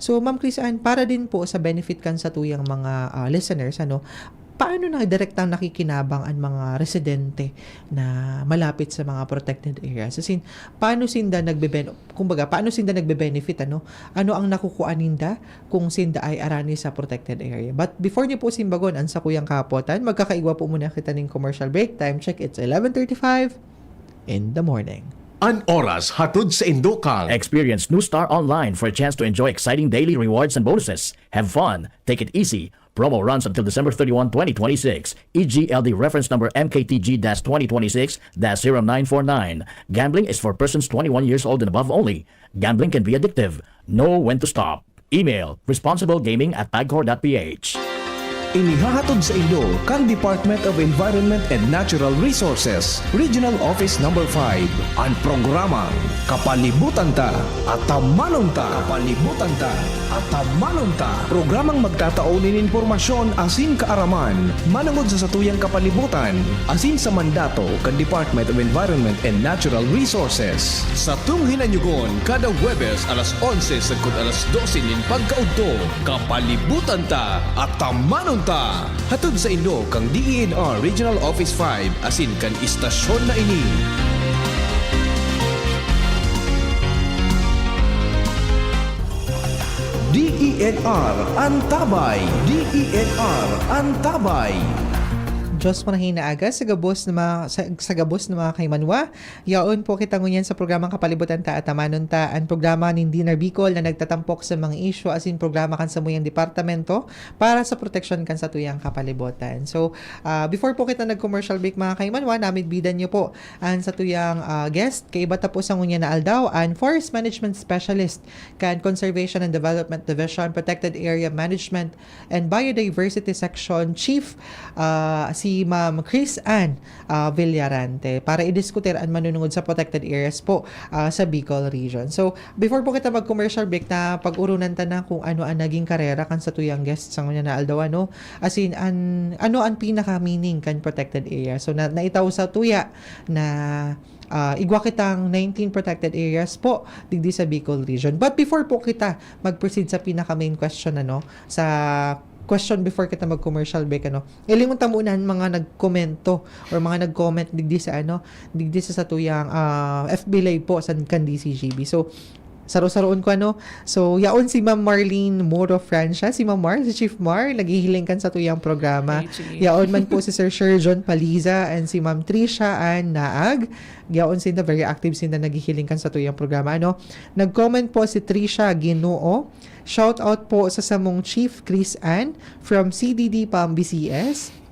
So, Ma'am Chris, para din po sa benefit kan sa tuyang mga listeners, paano na direktang nakikinabang ang mga residente na malapit sa mga protected areas? As in, paano sinda nagbe-benefit, Ano ang nakukuha ninda kung sinda ay arani sa protected area? But before niyo po simbagon, ang sa kuyang kapotan, magkakaigwa po muna kita ng commercial break time. Check, it's 11:35 in the morning. An oras hatod sa Indokang. Experience New Star Online for a chance to enjoy exciting daily rewards and bonuses. Have fun. Take it easy. Promo runs until December 31, 2026. EGLD reference number MKTG-2026-0949. Gambling is for persons 21 years old and above only. Gambling can be addictive. Know when to stop. Email responsiblegaming@pagcor.ph. Inihahatod sa Indo kang Department of Environment and Natural Resources, Regional Office Number 5, ang programang Kapalibutan Ta at Tamanon Ta. Kapalibutan Ta at Tamanon Ta. Programang magtataunin informasyon asin kaaraman, manungod sa satuyang kapalibutan, asin sa mandato kang Department of Environment and Natural Resources. Sa tunghinanyugon, kada Huwebes alas 11 sagkod alas 12 nin pagkaudto, Kapalibutan Ta at Tamanon Ta. Hatod sa Indo kang DENR Regional Office 5 asin kan istasyon na ini. DENR Antabay. DENR Antabay. Diyos manahin na aga sa gabos na mga kaimanwa. Yaon po kita ngunyan sa programang Kapalibutan Ta at Tamanon Ta, ang programa ni Dinar Bicol na nagtatampok sa mga issue asin programa kan sa muyang departamento para sa proteksyon kan sa tuyang kapalibutan. So, before po kita nag-commercial break mga kaimanwa, namidbidan nyo po ang sa tuyang guest, kay iba tapos ang ngunyan na aldaw, ang Forest Management Specialist kan Conservation and Development Division, Protected Area Management and Biodiversity Section Chief, si Ma'am Chris Ann Villarante, para idiskutir ang manunungod sa protected areas po sa Bicol region. So, before po kita mag-commercial break, na pag-urunan ta na kung ano ang naging karera kan sa tuyang guests ang na aldaw, ano? As in, ano ang pinaka-meaning kan protected area. So, naitaw sa tuya na igwa kitang 19 protected areas po digdi sa Bicol region. But before po kita mag-proceed sa pinaka-main question, ano, sa question before kita mag-commercial break, ano, ilingon ta muna mga nagkomento or mga nag-comment digdi sa satuyang FB Live po sa kan DCGB. So, saro-saroon ko, ano. So, yaon si Ma'am Marlene Moro Francia, si Ma'am Mar, si Chief Mar, naghihiling kan sa tuyang programa. Yaon man po si Sir John Paliza and si Ma'am Tricia Ann Naag. Yaon sinda, very active sinda, naghihiling kan sa tuyang programa, ano. Nag-comment po si Tricia Ginoo. Shout out po sa samong Chief Chris Ann from CDD Palm BCS.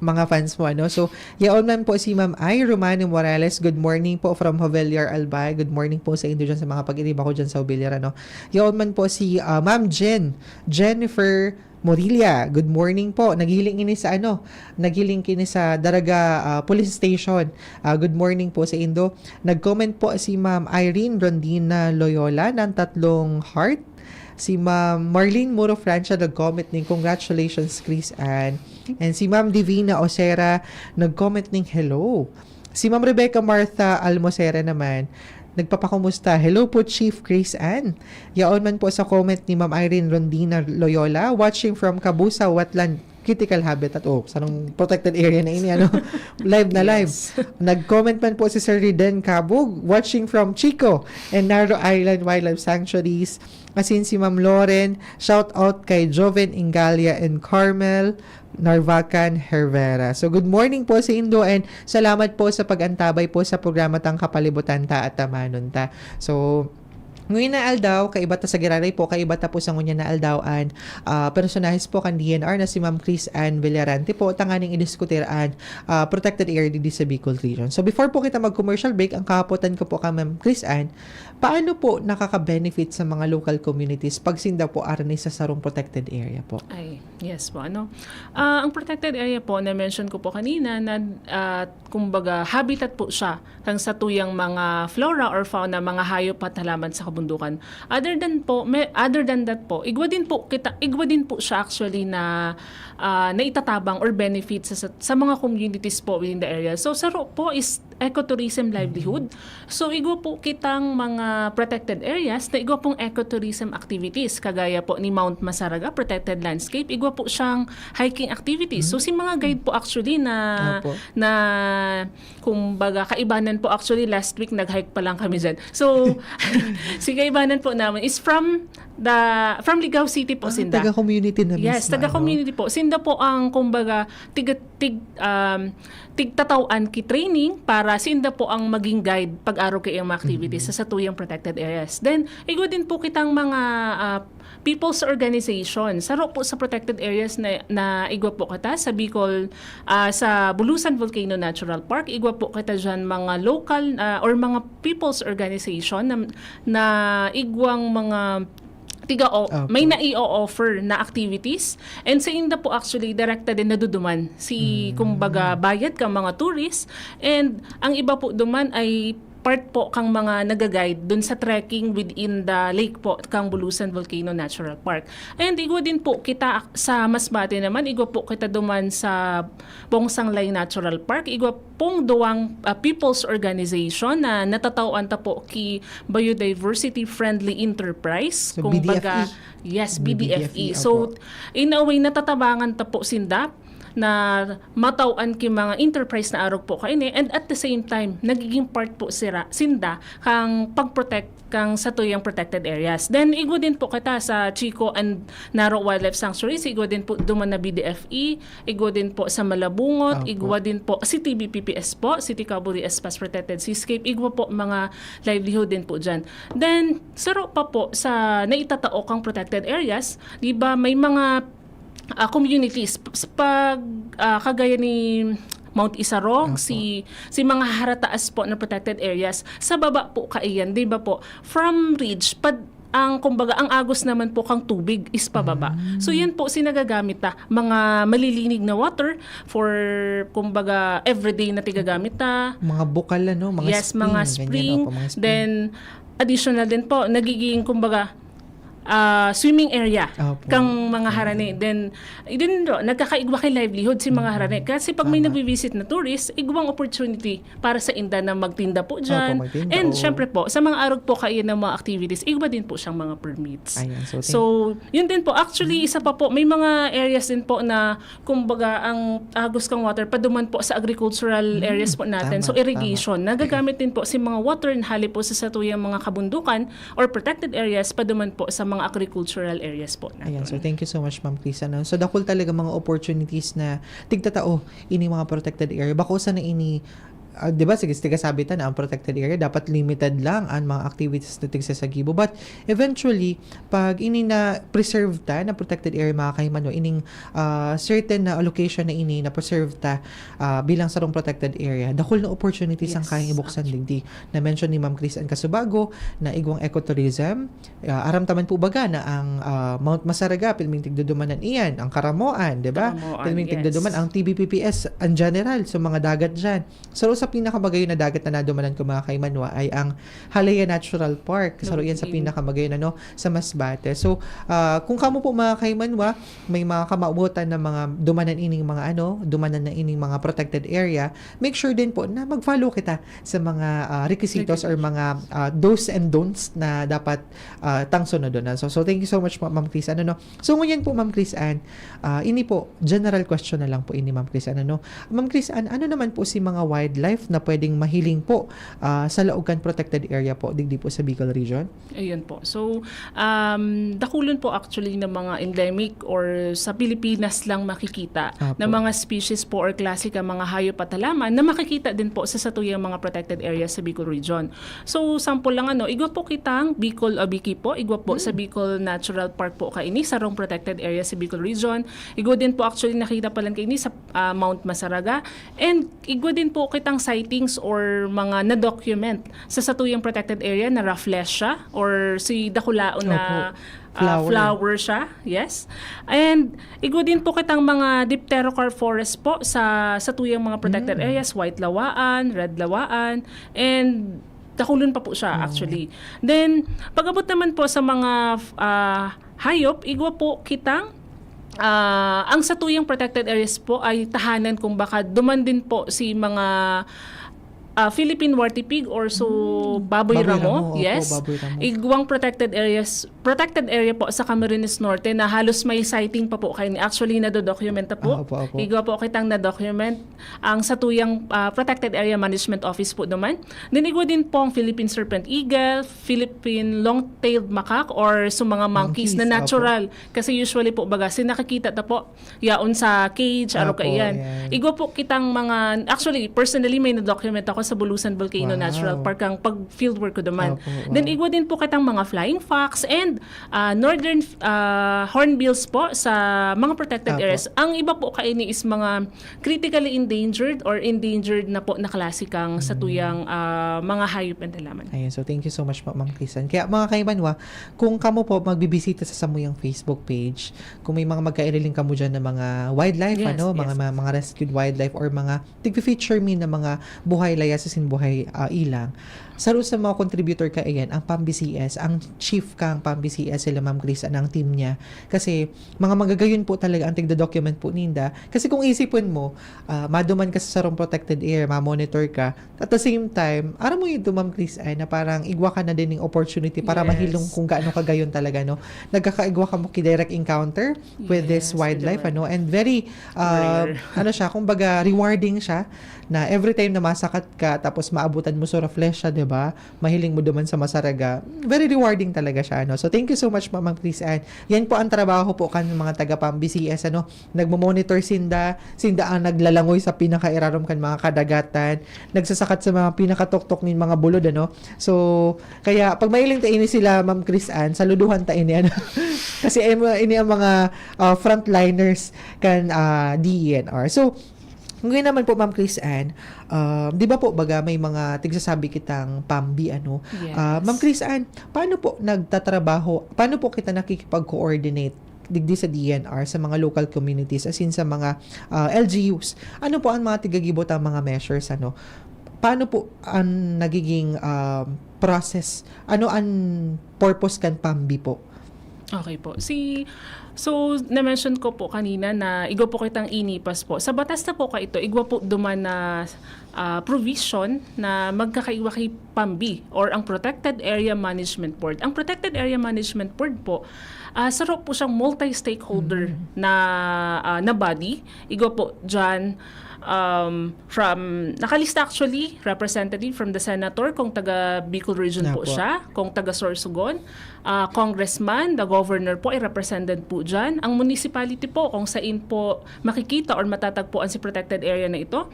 Mga fans mo, ano. So, yaon man po si Ma'am Ay Romano Morales. Good morning po from Jovellar Albay. Good morning po sa inyo dyan sa mga pag-iriba ko dyan sa Jovellar, ano. Yaon man po si Ma'am Jennifer Morilla. Good morning po. Naghiling kini sa Daraga Police Station. Good morning po sa Indo. Nag-comment po si Ma'am Irene Rondina Loyola ng 3 heart. Si Ma'am Marlene Muro Francia nag-comment ning congratulations Chris Ann. And si Ma'am Divina Osera nag-comment ning hello. Si Ma'am Rebecca Martha Almosera naman nagpapakumusta. Hello po Chief Chris Ann. Yaon man po sa comment ni Ma'am Irene Rondina Loyola, watching from Cabusa, Wetland Critical Habitat. Sanong protected area na ini, ano. Live na live. Nag-comment man po si Sir Riden Cabug, watching from Chico and Narro Island Wildlife Sanctuaries. Asin si Ma'am Lauren, shout out kay Joven Ingalia and Carmel Narvacan Herrera. So, good morning po sa Indo and salamat po sa pag-antabay po sa programa tang Kapalibutan Ta at Tamanon Ta. So, ngayon na aldaw, kaibata sa Giraray po, kaibata po sa ngunya na aldawaan, personahis po kan DNR na si Ma'am Chris Ann Villarante po, tanganing idiskutiraan protected area di sa Bicol region. So before po kita mag-commercial break, ang kahapotan ko po ka Ma'am Chris Ann, paano po nakaka-benefit sa mga local communities pag sinda po aranay sa sarong protected area po? Ay, yes po, ano. Ang protected area po, na-mention ko po kanina, na kumbaga, habitat po siya kang sa tuyang mga flora or fauna, mga hayop at halaman sa kabundukan. Other than that po, igwa din po siya actually na naitatabang or benefits sa mga communities po within the area. So, saro po is ecotourism livelihood. So, igwa po kitang mga protected areas na igwa pong ecotourism activities. Kagaya po ni Mount Masaraga, protected landscape. Igwa po siyang hiking activities. So, si mga guide po actually na kumbaga, kaibanan po actually last week nag-hike pa lang kami dyan. So, si kaibanan po namin is from Ligao City po, sinda. Taga-community na mismo. Yes, taga-community po. Sinda po ang, kumbaga, tigtatawaan ki training para sinda po ang maging guide pag-araw kay ang mga activities sa tuyang protected areas. Then, igwa din po kitang mga people's organization. Saro po sa protected areas na igwa po kita sa Bicol, sa Bulusan Volcano Natural Park. Igwa po kita dyan mga local or mga people's organization na igwang mga may nai-offer na activities, and sa inda po actually directed din naduduman kumbaga bayad kang mga tourist, and ang iba po duman ay part po kang mga nag-guide dun sa trekking within the lake po kang Bulusan Volcano Natural Park. And igo din po kita sa Masbate naman, igo po kita duman sa Bongsanglay Natural Park, igo pong duwang people's organization na natatawan ta po ki Biodiversity Friendly Enterprise. So, Kumbaga, BDFE? yes, BDFE. BDFE, So, in a way, natatabangan ta po sinda na matawan ki mga enterprise na arog po kaini, and at the same time nagiging part po sinda kang pag-protect kang sa tuyang protected areas. Then igo din po kita sa Chico and Narrow Wildlife Sanctuaries, igo din po duman na BDFE, igo din po sa Malabungot, igo din po si TBPPS po, City Caburi Espas Protected Seascape, igo po mga livelihood din po dyan. Then saro pa po sa naitatao kang protected areas, di ba may mga communities pag kagaya ni Mount Isarong, si mga harataas po na protected areas, sa baba po kaiyan, di ba po, from ridge, kumbaga ang agos naman po kang tubig is pababa. So yan po sinagagamit ta, mga malilinig na water for kumbaga everyday na tigagamit ta. Mga bukal, mga yes, spring. mga Ganyan, spring. mga spring. Then additional din po, nagiging kumbaga swimming area kang mga harane. Then nagkakaigwa kay livelihood si mga harane. Kasi pag may nagvi-visit na tourist, igwang opportunity para sa inda na magtinda po dyan. And syempre po, sa mga arog po kayo ng mga activities, igwa din po siyang mga permits. Ayan, so yun din po. Actually, isa pa po, may mga areas din po na kumbaga ang agos kang water, paduman po sa agricultural areas po natin. So irrigation. Nagagamit din po si mga water and hali po sa satuyang mga kabundukan or protected areas, paduman po sa mga agricultural areas po natin. Ayan, so thank you so much, Ma'am Chris. So dakol talaga mga opportunities na tigtatao ini mga protected area. Bako sa na ini di ba, sige, sabi ta na ang protected area dapat limited lang ang mga activities na tigsasagibo, but eventually pag ini na preserve ta na protected area, mga kahimano, ining certain na allocation na ini na preserve ta bilang sarong protected area, dakol na opportunities ang kayang ibuksan digdi. Na mention ni Ma'am Chris Ann Casubago na igwang ecotourism, aram taman po baga na ang Mount Masaraga pilming tigdudumanan iyan, ang Karamoan, di ba, pilming tigduduman, ang TBPPS ang general, so mga dagat dyan. So sa pinakamagayon na dagat na nadumanan ko, mga kaimanwa, ay ang Halaya Natural Park. So yan sa pinakamagayon sa Masbate. So kung kamo po, mga kaimanwa, may mga kamaubutan na mga dumanan na ining mga protected area, make sure din po na mag-follow kita sa mga requisitos or mga do's and don'ts na dapat tangsunod doon. So thank you so much, Ma'am Chris. So ngayon po, Ma'am Chris Ann, ini po general question na lang po ini, Ma'am Chris Ann. Ma'am Chris Ann, ano naman po si mga wildlife na pwedeng mahiling po sa Laogan Protected Area po digdi po sa Bicol Region? Ayun po. So dakulon po actually ng mga endemic or sa Pilipinas lang makikita na mga species po or klase ka mga hayop at halaman na makikita din po sa satuyang mga protected areas sa Bicol Region. So sample lang igwa po kitang Bicol Abiki po, igwa po sa Bicol Natural Park po kaini sarong protected area sa Bicol Region. Igwa din po actually nakita pa lang kaini sa Mount Masaraga, and igwa din po kitang sightings or mga na-document sa satuyang protected area na Rafflesia or si Dakulaon na flower siya. Yes. And igo din po kitang mga dipterocarp forest po sa satuyang mga protected areas, White Lawaan, Red Lawaan, and dakulon pa po siya actually. Then pag-abot naman po sa mga hayop, igwa po kitang ang satuyang protected areas po ay tahanan kung baka duman din po si mga Philippine Warty Pig or baboy ramo. Yes. Baboy ramo. Igwang protected area po sa Camarines Norte na halos may sighting pa po kayo. Actually, nado-document na po. Igwa po kitang na-document ang satuyang Protected Area Management Office po naman. Then igwa din po ang Philippine Serpent Eagle, Philippine Long-tailed Macaque or mga monkeys na natural. Kasi usually po baga, nakakita na po yaon sa cage, araw ka iyan. Igwa po kitang mga, actually, personally may na-document ako sa Bulusan Volcano Wow. Natural Park ang pag fieldwork ko naman. Opo, wow. Then igwa din po kitang mga flying fox and northern hornbills po sa mga protected Opo. areas. Ang iba po kaini is mga critically endangered or endangered na po na klasikang sa tuyang mga hayop and halaman. Ayun, so thank you so much po, Ma'am Crisan. Kaya mga kaibanwa, kung kamo po magbibisita sa Samuyang Facebook page, kung may mga magkairiling kamo dyan ng mga wildlife, Yes, mga rescued wildlife or mga tig-feature me na mga buhay laya sa sinbuhay ilang, saro sa mga contributor ka ayan, ang PAM-BCS, ang chief kang PAM-BCS, sila Ma'am Crisan, ang team niya. Kasi mga magagayon po talaga ang tigda-document po ninda. Kasi kung isipin mo, maduman ka sa sarong protected area, ma-monitor ka, at the same time, aram mo yun Ma'am Crisan, na parang igwa ka na din ng opportunity para Yes. mahilong kung gaano kagayon talaga, no? Nagkakaigwa ka mo direct encounter with this Yes, wildlife, with the and very, Rare. siya, kumbaga, rewarding siya, na every time na masakat ka, tapos maabutan mo sa flesh siya, di ba? Mahiling mo duman sa masaraga. Very rewarding talaga siya, no? So, thank you so much, Ma'am Crisan. Yan po ang trabaho po kan mga taga-PAM-BCS, ano? Nagmo-monitor sinda ang naglalangoy sa pinaka-irarom kan mga kadagatan, nagsasakat sa mga pinakatuktok ng mga bulod, ano? So, kaya, pag mailing ta ini sila, Ma'am Crisan, saluduhan ta ini, ano? Kasi ini ang mga frontliners kan DENR. So, ngayon naman po, Ma'am Crisan, di ba po baga may mga tigsasabi kitang PAMBI, ano? Yes. Ma'am Crisan, paano po paano po kita nakikipag-coordinate digdi sa DNR sa mga local communities as in sa mga LGUs? Ano po ang mga tigagibot ang mga measures, ano? Paano po ang nagiging process? Ano ang purpose kan PAMBI po? Okay po. So, na-mention ko po kanina na igwa po kitang inipas po. Sa batas na po ka ito, igwa po duman na provision na magkakaiwa kay PAMBI or ang Protected Area Management Board. Ang Protected Area Management Board po, saro po siyang multi-stakeholder na body. Igwa po dyan, nakalista actually, representative from the senator, kung taga Bicol Region po Apo. siya, kung taga Sorsogon, congressman, the governor po ay represented po dyan. Ang municipality po, kung saan po makikita or matatagpuan si protected area na ito,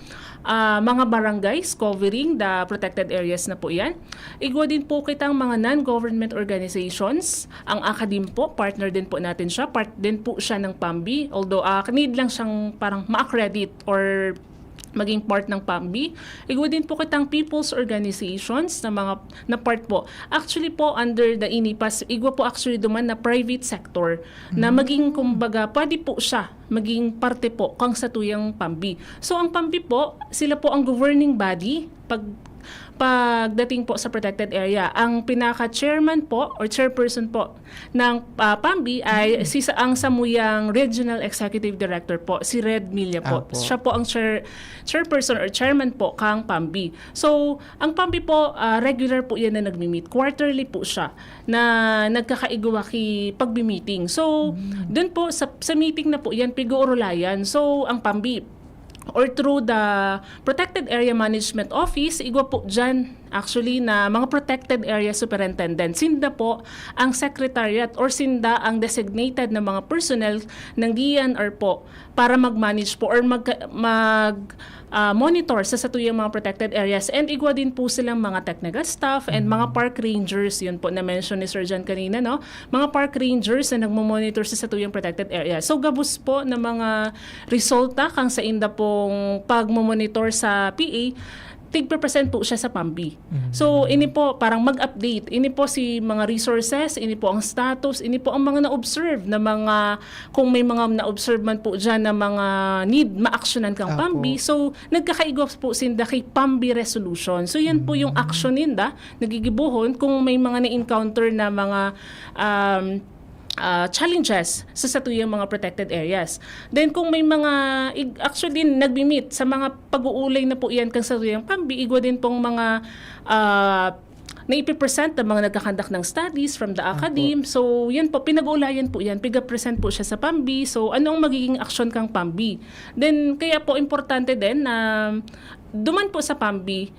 mga barangays covering the protected areas na po yan. Igwa din po kitang mga non-government organizations. Ang akadim po, partner din po natin siya, part din po siya ng PAMBI, although need lang siyang parang ma-accredit or maging part ng PAMBI. Igwa din po kitang people's organizations na part po. Actually po, under the INIPAS, igwa po actually duman na private sector na maging, kumbaga, pwede po siya maging parte po kang sa tuyang PAMBI. So, ang PAMBI po, sila po ang governing body pagdating po sa protected area. Ang pinaka-chairman po or chairperson po ng PAMBI ay ang Samuyang Regional Executive Director po, si Red Milla po. Apo. Siya po ang chairperson or chairman po kang PAMBI. So, ang PAMBI po, regular po yan na nagmi-meet. Quarterly po siya na nagkakaigwa pag-meeting. So, dun po, sa meeting na po yan, pigo-urulayan. So, ang PAMBI, or through the Protected Area Management Office, igwa po dyan actually na mga Protected Area Superintendent. Sinda po ang secretariat or sinda ang designated na mga personnel ng DNR po para mag-manage po or monitor sa satuyang mga protected areas. And igwa din po silang mga technical staff and mga park rangers, yun po na-mention ni Sir John kanina, no? Mga park rangers na nagmo-monitor sa satuyang protected area. So gabus po na mga resulta kang sa inda pong pagmo-monitor sa PA, tig-present po siya sa PAMBI. So, ini po parang mag-update. Ini po si mga resources, ini po ang status, ini po ang mga na-observe na mga, kung may mga na-observe man po dyan na mga need ma-actionan kang Apo. PAMBI. So, nagkakaigos po sinda kay PAMBI resolution. So, yan po yung action ninda, nagigibuhon kung may mga na-encounter na mga challenges sa satuyang mga protected areas. Then kung may mga, actually nagbi-meet sa mga pag-uulay na po yan kang satuyang PAMBI, igwa din pong mga na ipipresent ng mga nagkakandak ng studies from the academe. So, yan po, pinag-uulayan po yan. Piga-present po siya sa PAMBI. So, anong magiging action kang PAMBI? Then, kaya po, importante din na duman po sa PAMBI,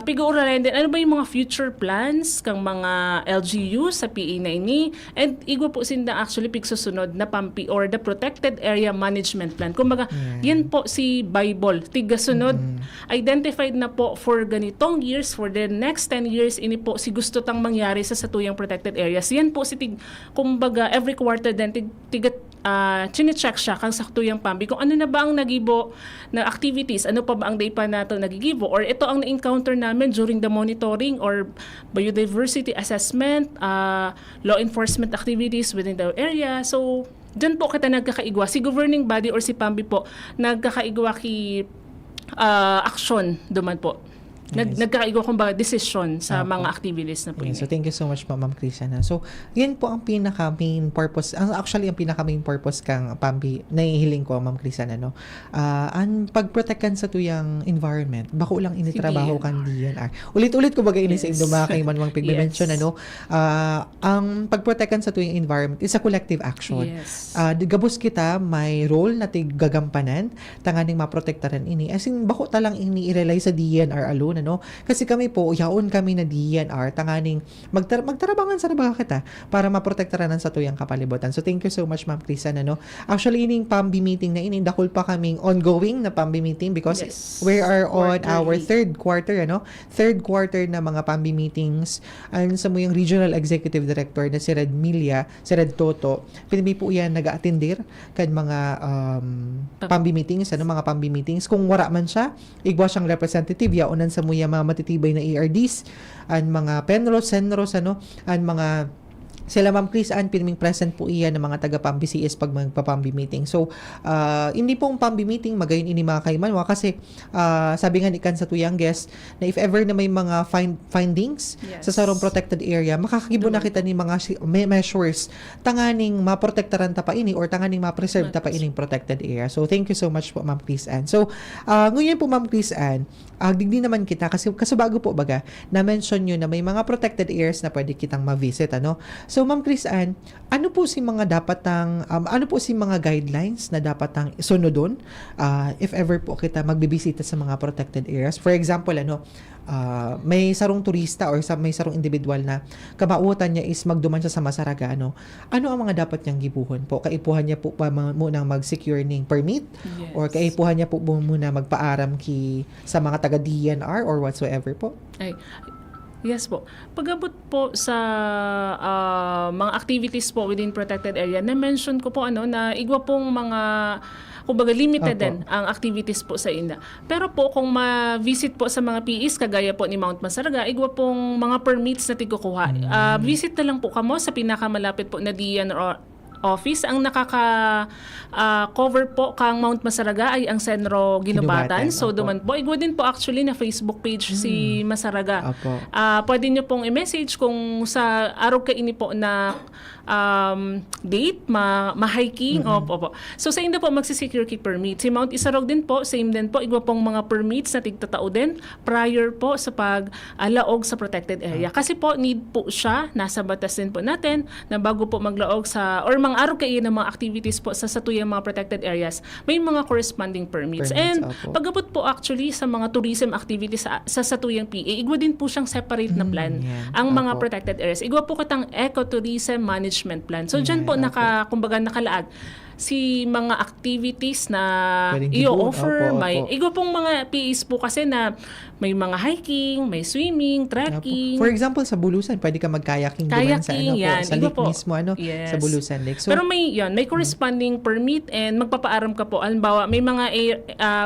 pig-uuralan din ano ba yung mga future plans kang mga LGU sa PA na ini, and igwa po sinda actually pigsusunod na PAMPI or the Protected Area Management Plan. Kumbaga, yan po si Bible, tigasunod, identified na po for ganitong years, for the next 10 years, ini po si gusto tang mangyari sa satuyang protected areas. Yan po si kumbaga, every quarter din, chine-check siya kang saktuyang PAMPI kung ano na ba ang nagibo na activities, ano pa ba ang day pa nato nagigibo, or ito ang na-encounter namin during the monitoring or biodiversity assessment, law enforcement activities within the area. So, dyan po kita nagkakaigwa. Si governing body or si PAMPI po, nagkakaigwa ki action duman po. Nagkakaigwa kung ba decision sa mga activities na po Okay, yun. so thank you so much po, Ma'am Chrisana. So, yun po ang pinaka-main purpose. Actually, ang pinaka-main purpose kang PAMPI, nahihiling ko, Ma'am Chrisana, no? Ang pag-protectan sa tuyang environment, bako lang initrabaho kan DNR. Ulit-ulit ko baga ini sa Indo, mga kaiman mang pigmention, ano? Ang pag-protectan sa tuyang environment is a collective action. Yes. Gabos kita, may role na gagampanan, tanganing maprotektaran ini. As in, bako talang ini i-rely sa DNR alone, ano? Kasi kami po, yaon kami na DNR, tanganing magtarabangan sa nabaga kita para maprotektaran sa tuyang kapalibutan. So, thank you so much, Ma'am Chrisan, ano? Actually, ining PAMBI meeting na ini, dahil pa kaming ongoing na PAMBI meeting because we are on our third quarter, ano? Third quarter na mga PAMBI meetings. Ayon sa mo yung Regional Executive Director na si Red Milia, si Red Toto, pinimi po yan nag-attendir kan mga PAMBI meetings, ano? Mga PAMBI meetings. Kung wala man siya, igwa siyang representative, yaonan sa mga matitibay na ERDs, ang mga Penros, Senros, ano, ang mga sila Ma'am Chris Ann, piniming present po iyan ng mga taga-PAMBI CS pag magpa-PAMBI meeting. So, hindi pong PAMBI meeting, magayon ini mga kaimanwa kasi sabi nga ni kan sa tuyang guest na if ever na may mga findings sa sarong protected area, makakagibo na kita ni mga measures tanganing maprotektaran ta pa ini or tanganing ma-preserve ta pa ining protected area. So, thank you so much po Ma'am Chris Ann. So, ngayon po Ma'am Chris Ann, digdi naman kita kasi bago po baga, na-mention nyo na may mga protected areas na pwede kitang ma-visit, ano? So, Ma'am Chris Ann, ano po si mga guidelines na dapat ang sunodon if ever po kita magbibisita sa mga protected areas? For example, ano, may sarong turista or may sarong individual na kamautan niya is magduman siya sa Masaraga, ano ang mga dapat niyang gibuhon po? Kaipuhan niya po pa munang mag-secure ning permit? Or kaipuhan niya po muna magpaaram sa mga taga-DNR or whatsoever po? Yes po. Pag-abot po sa mga activities po within protected area, na-mention ko po na igwa pong mga kumbaga limited din ang activities po sa INDA. Pero po kung ma-visit po sa mga PEs kagaya po ni Mount Masaraga, igwa pong mga permits na tigukuha. Visit na lang po kamo sa pinakamalapit po na DNR office. Ang nakaka-cover po kang Mount Masaraga ay ang Senro Ginubatan. So, duman po. Igwa din po actually na Facebook page si Masaraga. Pwede nyo pong i-message kung sa araw kaini po na date, ma-hiking. So, sa inyo po magsisecurity permit. Si Mount Isarog din po, same din po. Igwa pong mga permits na tigtatao din prior po sa pag-laog sa protected area. Kasi po, need po siya. Nasa batas din po natin na bago po maglaog sa, or mga araw kayo ng mga activities po sa satuyang mga protected areas, may mga corresponding permits. And pag-abot po actually sa mga tourism activities sa satuyang PA, igwa din po siyang separate na plan ang mga protected areas. Igwa po katang ecotourism management plan. So, dyan po kumbaga nakalaag si mga activities na i-offer. Igwa pong mga PAs po kasi na may mga hiking, may swimming, trekking. For example, sa Bulusan, pwede ka mag-kayaking duman sa sa lake mismo, sa Bulusan Lake. So, pero may corresponding permit and magpapaaram ka po. Halimbawa, may mga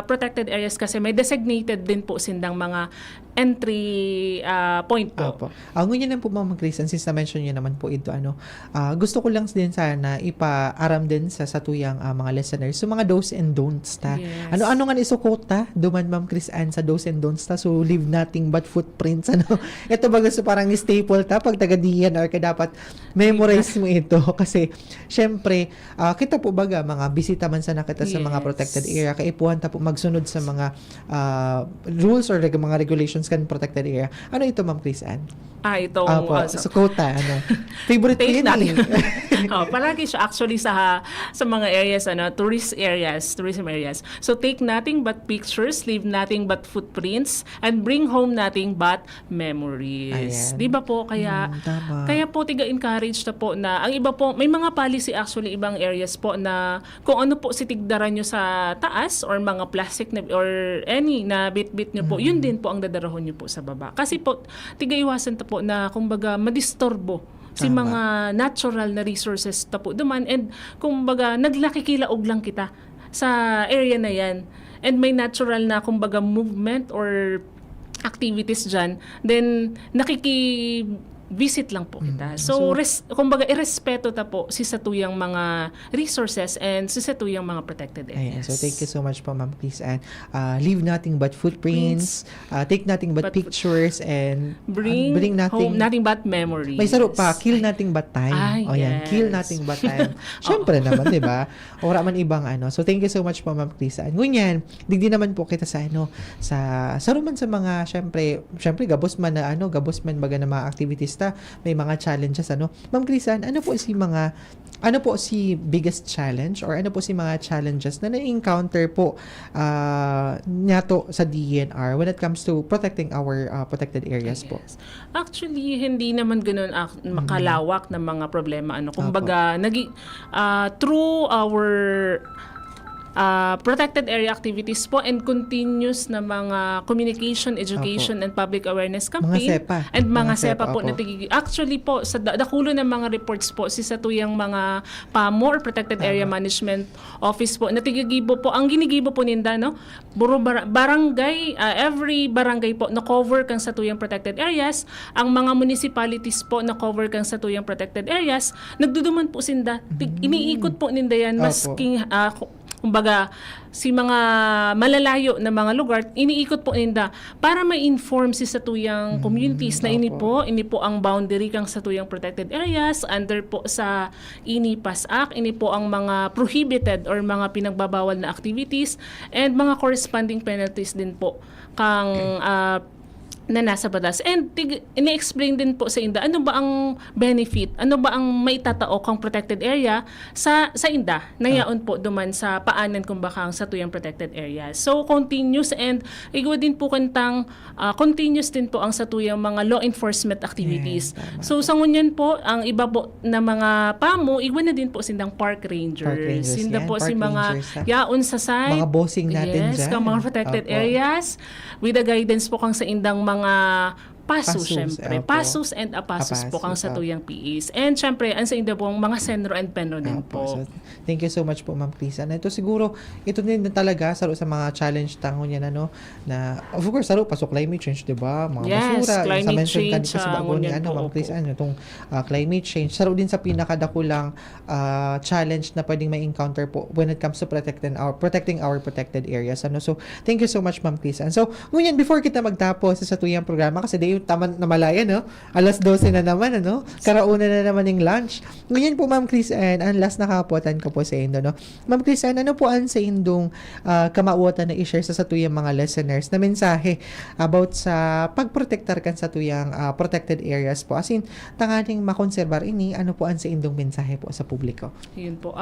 protected areas kasi may designated din po sindang mga entry point po. Ngunyan lang po Ma'am Christian, since na-mention niyo naman po ito, gusto ko lang din sana ipaaram din sa tuyang mga listeners. So, mga do's and don'ts ta. Ano nga isukot ta? Duman Ma'am Chris Ann sa do's and don'ts ta. So, leave nothing but footprints. Ito ba gusto parang staple ta pag taga-DNR ka dapat memorize mo ito. Kasi, syempre, kita po baga, mga bisita man sana kita sa mga protected area, kaipuhan ta po magsunod sa mga rules or mga regulations kan protected area. Ano ito Ma'am Chris Ann? Itong Apo, sa quota, ano. Favorite ko take yun natin. eh. Palagi siya actually sa mga areas, tourism areas. So take nothing but pictures, leave nothing but footprints, and bring home nothing but memories. Ayan. Di ba po? Kaya Tama. po tiga-encourage na po na ang iba po, may mga policy actually ibang areas po na kung ano po sitigdaran nyo sa taas or mga plastic na, or any na bit-bit nyo po, yun din po ang dadarahon nyo po sa baba. Kasi po, tiga-iwasan ta po na kumbaga madistorbo si Tama. mga natural na resources ta po duman, and kumbaga naglakikilaog lang kita sa area na yan, and may natural na kumbaga movement or activities dyan, then visit lang po kita. So, kumbaga, irespeto ta po si satuyang mga resources and si satuyang mga protected Ayan, areas. so thank you so much po, Ma'am Chris. And leave nothing but footprints, take nothing but pictures, and Bring nothing. home nothing but memories. May saro pa, kill nothing but time. Ay, Yan, yes. kill nothing but time. Siyempre naman, di ba? Wala man ibang ano. So, thank you so much po, Ma'am Chris. And ngunyan, digdi naman po kita sa saro man sa mga, syempre, gabos man baga na mga activities ta, may mga challenges, Ma'am Chris, ano po si biggest challenge or ano po si mga challenges na na-encounter po nyato sa DNR when it comes to protecting our protected areas po? Yes. Actually, hindi naman ganoon makalawak na mga problema. Kumbaga, through our protected area activities po and continuous na mga communication, education, and public awareness campaign. Mga SEPA. And mga Mga SEPA SEPA po. po. Actually po, sa dakulo ng mga reports po, si satuyang mga PAMO or Protected Area Management Office po, natigigibo po, ang ginigibo po ninda, barangay, every barangay po, na-cover kang satuyang protected areas, ang mga municipalities po, na-cover kang satuyang protected areas, nagduduman po sinda, iniikot po ninda yan, masking, kumbaga, si mga malalayo na mga lugar, iniikot po ninda para ma-inform si satuyang communities na ini po ang boundary kang satuyang protected areas under po sa INIPAS Act, ini po ang mga prohibited or mga pinagbabawal na activities and mga corresponding penalties din po kang na nasa batas. And ini-explain din po sa inda, ano ba ang benefit, ano ba ang maitatao kang protected area sa inda, nayaon po duman sa paanan kung baka ang satuyang protected area. So, continuous and igwa din po kantang continuous din po ang satuyang mga law enforcement activities. So, sa ngunyan po, ang iba po na mga PAMO, igwa na din po sindang park rangers. Sinda po si mga yaon sa site. Mga bossing natin yes, dyan. kang mga protected areas with the guidance po kang sa indang mga pasus, syempre. Pasus and apasus po kang sa tuyang PEs. And syempre, ang sa inyo pong mga senro and penro din po. So, thank you so much po, Ma'am Chris. And ito siguro, ito din na talaga, saro sa mga challenge tangon yan, na, of course, saro, pasok climate change, di ba? Mga basura. Climate sa mention change, kanina sa bago ni, Ma'am Chris, itong climate change. Saro din sa pinakadakulang challenge na pwedeng may encounter po when it comes to protecting our protected areas. So, thank you so much, Ma'am Chris. And so, ngunyan, before kita magtapos sa tuyang programa, kasi di taman na malaya, alas 12 na naman, karauna na naman yung lunch. Ngayon po, Ma'am Chris Ann, ang last na kapuatan ko po sa Indo, Ma'am Chris Ann, ano po ang sa Indong kamauotan na i-share sa tuyang mga listeners na mensahe about sa pagprotektar kan sa tuyang protected areas po? As in, tanganing makonserbar ini, ano po ang sa Indong mensahe po sa publiko? Yun po.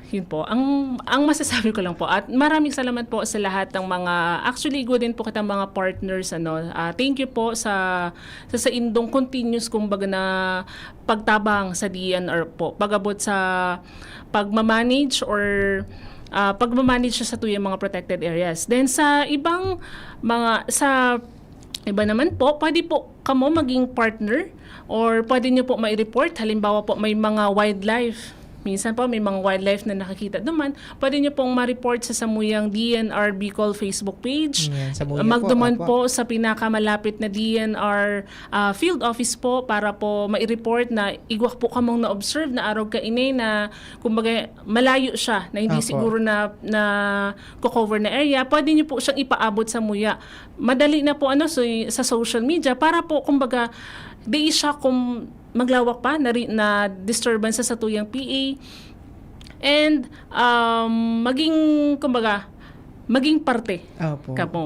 Yun po. Ang masasabi ko lang po, at maraming salamat po sa lahat ng mga, actually, good din po kitang mga partners. Thank you po sa indong continuous, kumbaga na pagtabang sa DNR po. Pagabot sa pagmamanage or pagmamanage sa tuyang mga protected areas. Then sa ibang sa iba naman po, pwede po kamo maging partner or pwede nyo po mai-report. Halimbawa po may mga wildlife. Minsan po may mga wildlife na nakakita naman. Pwede nyo pong ma-report sa Samuyang DNR Bicol Facebook page. Magduman po sa pinakamalapit na DNR field office po para po mai-report na igwak po kamong na-observe na araw kainay na kumbaga malayo siya na hindi siguro na cover na area. Pwede nyo po siyang ipaabot sa muya. Madali na po sa social media para po kumbaga di siya kung maglawak pa na disturbance sa tuyang PA and maging kumbaga maging parte Opo. kamo.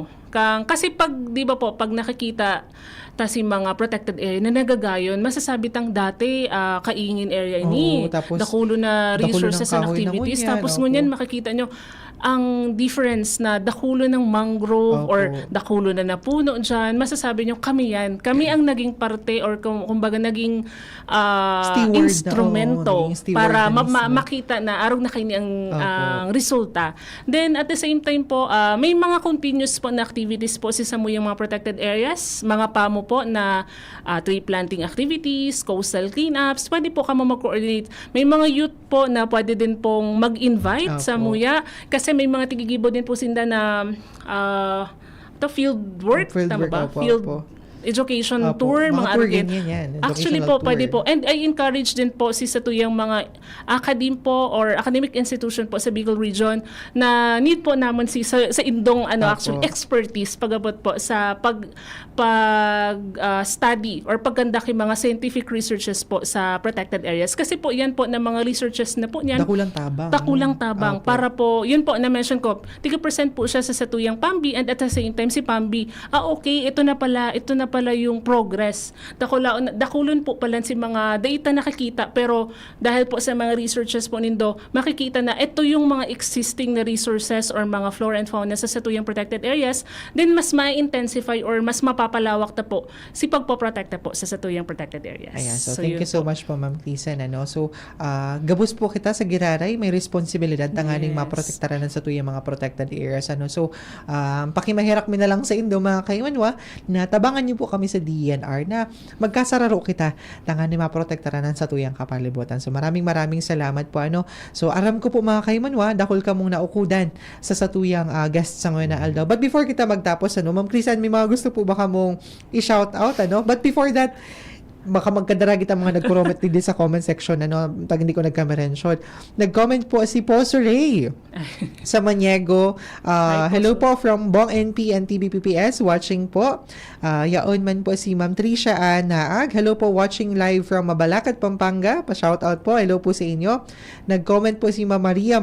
Kasi pag, di ba po, pag nakikita si mga protected area na nagagayon, masasabi tang dati kaingin area ini, Oo, tapos dakulo na dakulo ng resources and kahoy na activities. ngunyan, Tapos opo. ngunyan makikita nyo, ang difference na dakulo ng mangrove Opo. or dakulo na napuno dyan, masasabi nyo, kami yan. Kami ang naging parte or kumbaga naging Steward na, instrumento naging steward para na mismo. makita na araw na kayo ang Opo. resulta. Then at the same time po, may mga continuous po na activities po si Samuyang mga protected areas, mga PAMO po na tree planting activities, coastal cleanups, pwede po kamo mag-coordinate. May mga youth po na pwede din pong mag-invite sa Opo. Muya kasi may mga tigigibo din po sinda na field work, Field tama work, ba? opo, Field opo. education Opo. tour, Mga mga tour, arugin. ganyan yan. Actually Educational po, pwede tour. po. And I encourage din po si Satuyang mga academe po or academic institution po sa Bicol Region na need po naman sa indong Opo. actually expertise pagabot po sa study or paggandak yung mga scientific researches po sa protected areas. Kasi po yan po na mga researches na po niyan Dakulang tabang. takulang tabang Opo. para po, yun po na-mention ko, 30% po siya sa Satuyang Pambi and at the same time si Pambi, okay, ito na pala yung progress. Dakulon po pala si mga data nakikita pero dahil po sa mga researches po nindo, makikita na ito yung mga existing na resources or mga flora and fauna sa Satuyang protected areas, then mas ma-intensify or mas mapapalawak na po si pagpoprotekta po sa Satuyang protected areas. Ayan, so thank yun you so po. much po, Ma'am Tisan. So, gabos po kita sa Giraray, may responsibilidad tanganing Yes. maprotektaran sa tuyang mga protected areas. So, pakimahirak mi na lang sa indo, mga kaiwanwa, na tabangan niyo po kami sa DNR na magkasararo kita tanganing maprotektaran sa tuyang kapalibutan. So, maraming salamat po. So, aram ko po, mga kaiwanwa, dakol ka mong naukudan sa satuyang guest sa ngayon na aldaw. But before kita magtapos, Ma'am Crisan, may mga gusto po baka mong i-shout out, But before that, baka magkadara kita mga nag-comment din sa comment section, pag hindi ko nagka-mention. Nag-comment po si Poso Ray sa Maniego. Hi, Hello Poso. po from Bong NP and TBPPS, watching po. Yaon man po si Ma'am Tricia Naag. Hello po, watching live from Mabalacat, Pampanga. Pa-shout out po. Hello po sa inyo. Nag-comment po si Ma'am Maria.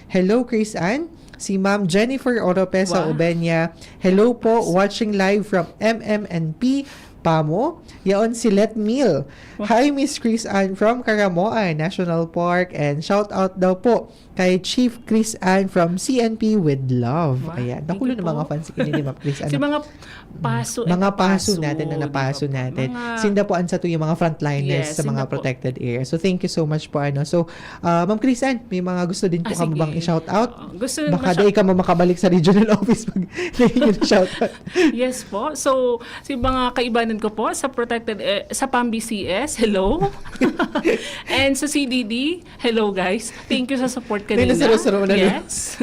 Hello, Chris Ann. Si Ma'am Jennifer Oropesa Wow. Ubenya. Hello po, watching live from MMNP Pamo. Yaon si Let Meal. Hi, Miss Chris Ann from Karamoan National Park. And shout out daw po kay Chief Chris Ann from CNP with Love. Wow, Ayan. thank Nakulo you ng mga po. fans ni Ma'am Chris Ann. Si mga paso Mga and paso natin na di ba napaso po? natin. Mga- Sinda po an sa to yung mga frontliners Yes, sa mga sinda po. protected areas. So thank you so much po. So, Ma'am Chris Ann, may mga gusto din po ka sige. bang i-shout out? Gusto Baka di ka mo makabalik sa regional office pag yung shout out. Yes po. So, si mga kaibanan ko po sa protected sa Pambi CS, hello. And sa CDD, hello guys. Thank you sa support kanina. May nasaro-saro na Yes.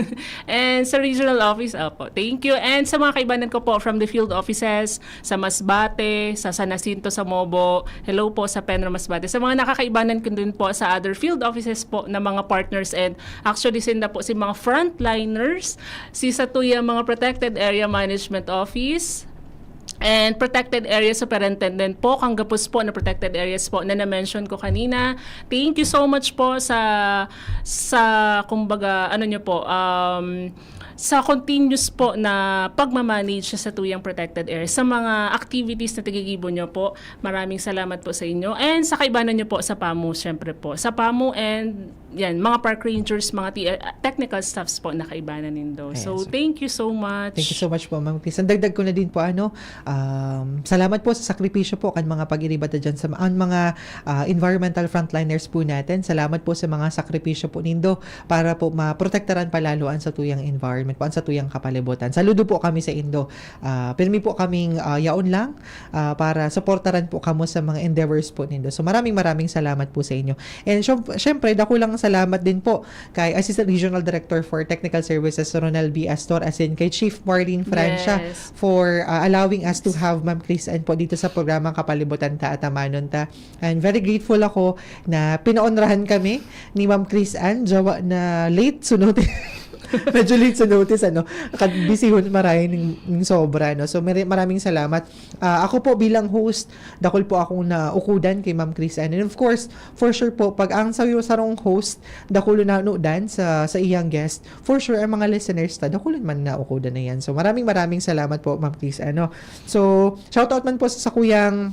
And sa regional office, po. Thank you. And sa mga kaibanan ko po from the field offices, sa Masbate, sa San Jacinto, sa Mobo, hello po sa Penro Masbate. Sa mga nakakaibanan ko din po sa other field offices po na mga partners and actually sinda po si mga frontliners, si Satuya mga Protected Area Management Office, and protected area superintendent po, kanggapos po na protected areas po na na-mention ko kanina. Thank you so much po sa kumbaga, sa continuous po na pagmamanage sa tuyang protected area. Sa mga activities na tigigibo nyo po, maraming salamat po sa inyo. And sa kaibanan nyo po sa PAMO, syempre po. Sa PAMO and yan, mga park rangers, mga technical staffs po na kaibanan nindo. Ayan, So, so- thank you so much. Thank you so much po, Ma'am Chris. Ang dagdag ko na din po, salamat po sa sakripisyo po kan mga pag-iribata dyan sa mga environmental frontliners po natin. Salamat po sa mga sakripisyo po nindo para po maprotektaran palaloan sa tuyang environment po, sa tuyang kapalibutan. Saludo po kami sa Indo. Pirmi po kaming yaon lang para supportaran po kamo sa mga endeavors po nindo. So maraming salamat po sa inyo. And syempre, dako lang salamat din po kay Assistant Regional Director for Technical Services Ronald B. Astor, as in kay Chief Marlene Francia Yes. for allowing us to have Ma'am Chris Ann po dito sa programang Kapalibutan ta at Amanon ta. And very grateful ako na pinaonrahan kami ni Ma'am Chris Ann, jawa na late sunod. medyo late sa notice, busy maraming ng sobra, no? So, maraming salamat. Ako po bilang host, dakol po akong naukudan kay Ma'am Chris Ann. And of course, for sure po, pag ang sarong host, dakulo na nudan sa iyang guest, for sure, ang mga listeners dakulon man naukudan na yan. So, maraming salamat po, Ma'am Chris. So, shoutout man po sa kuyang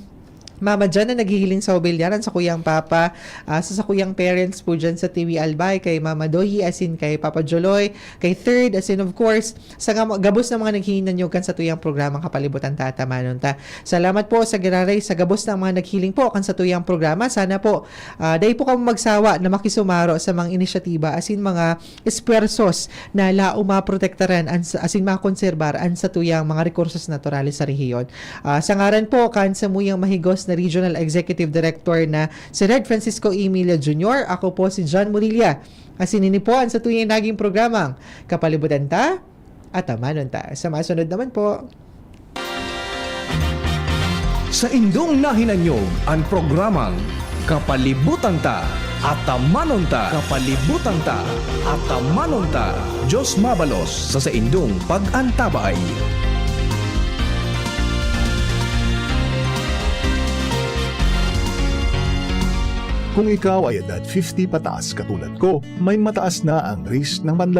Mama dyan na naghihiling sa Obilyaran, sa kuyang Papa, sa kuyang parents po dyan sa TV Albay, kay Mama Doyi, as in kay Papa Joloy, kay Third, as in of course, sa gabos na mga naghihiling nyo kan sa tuyang programang Kapalibutan Tata Manunta. Salamat po sa giraray, sa gabos na mga naghiling po kan sa tuyang programa. Sana po, dahil po kami magsawa na makisumaro sa mga inisyatiba, as in mga espuersos na lao maprotektaran, as in makonserbar an sa tuyang mga rekursos naturales sa rehiyon. Sa ngaran po, kan sa muyang mahigos na Regional Executive Director na si Red Francisco Emilia Jr. Ako po si John Murilla. Asininipuan sa tuyang naging programang Kapalibutan Ta at Tamanon Ta. Sa masunod naman po. Sa indong nahinanyog ang programang Kapalibutan Ta at Tamanon Ta. Kapalibutan Ta at Tamanon Ta. Diyos mabalos sa indong pag-antabay. Kung ikaw ay edad 50 pataas katulad ko, may mataas na ang risk ng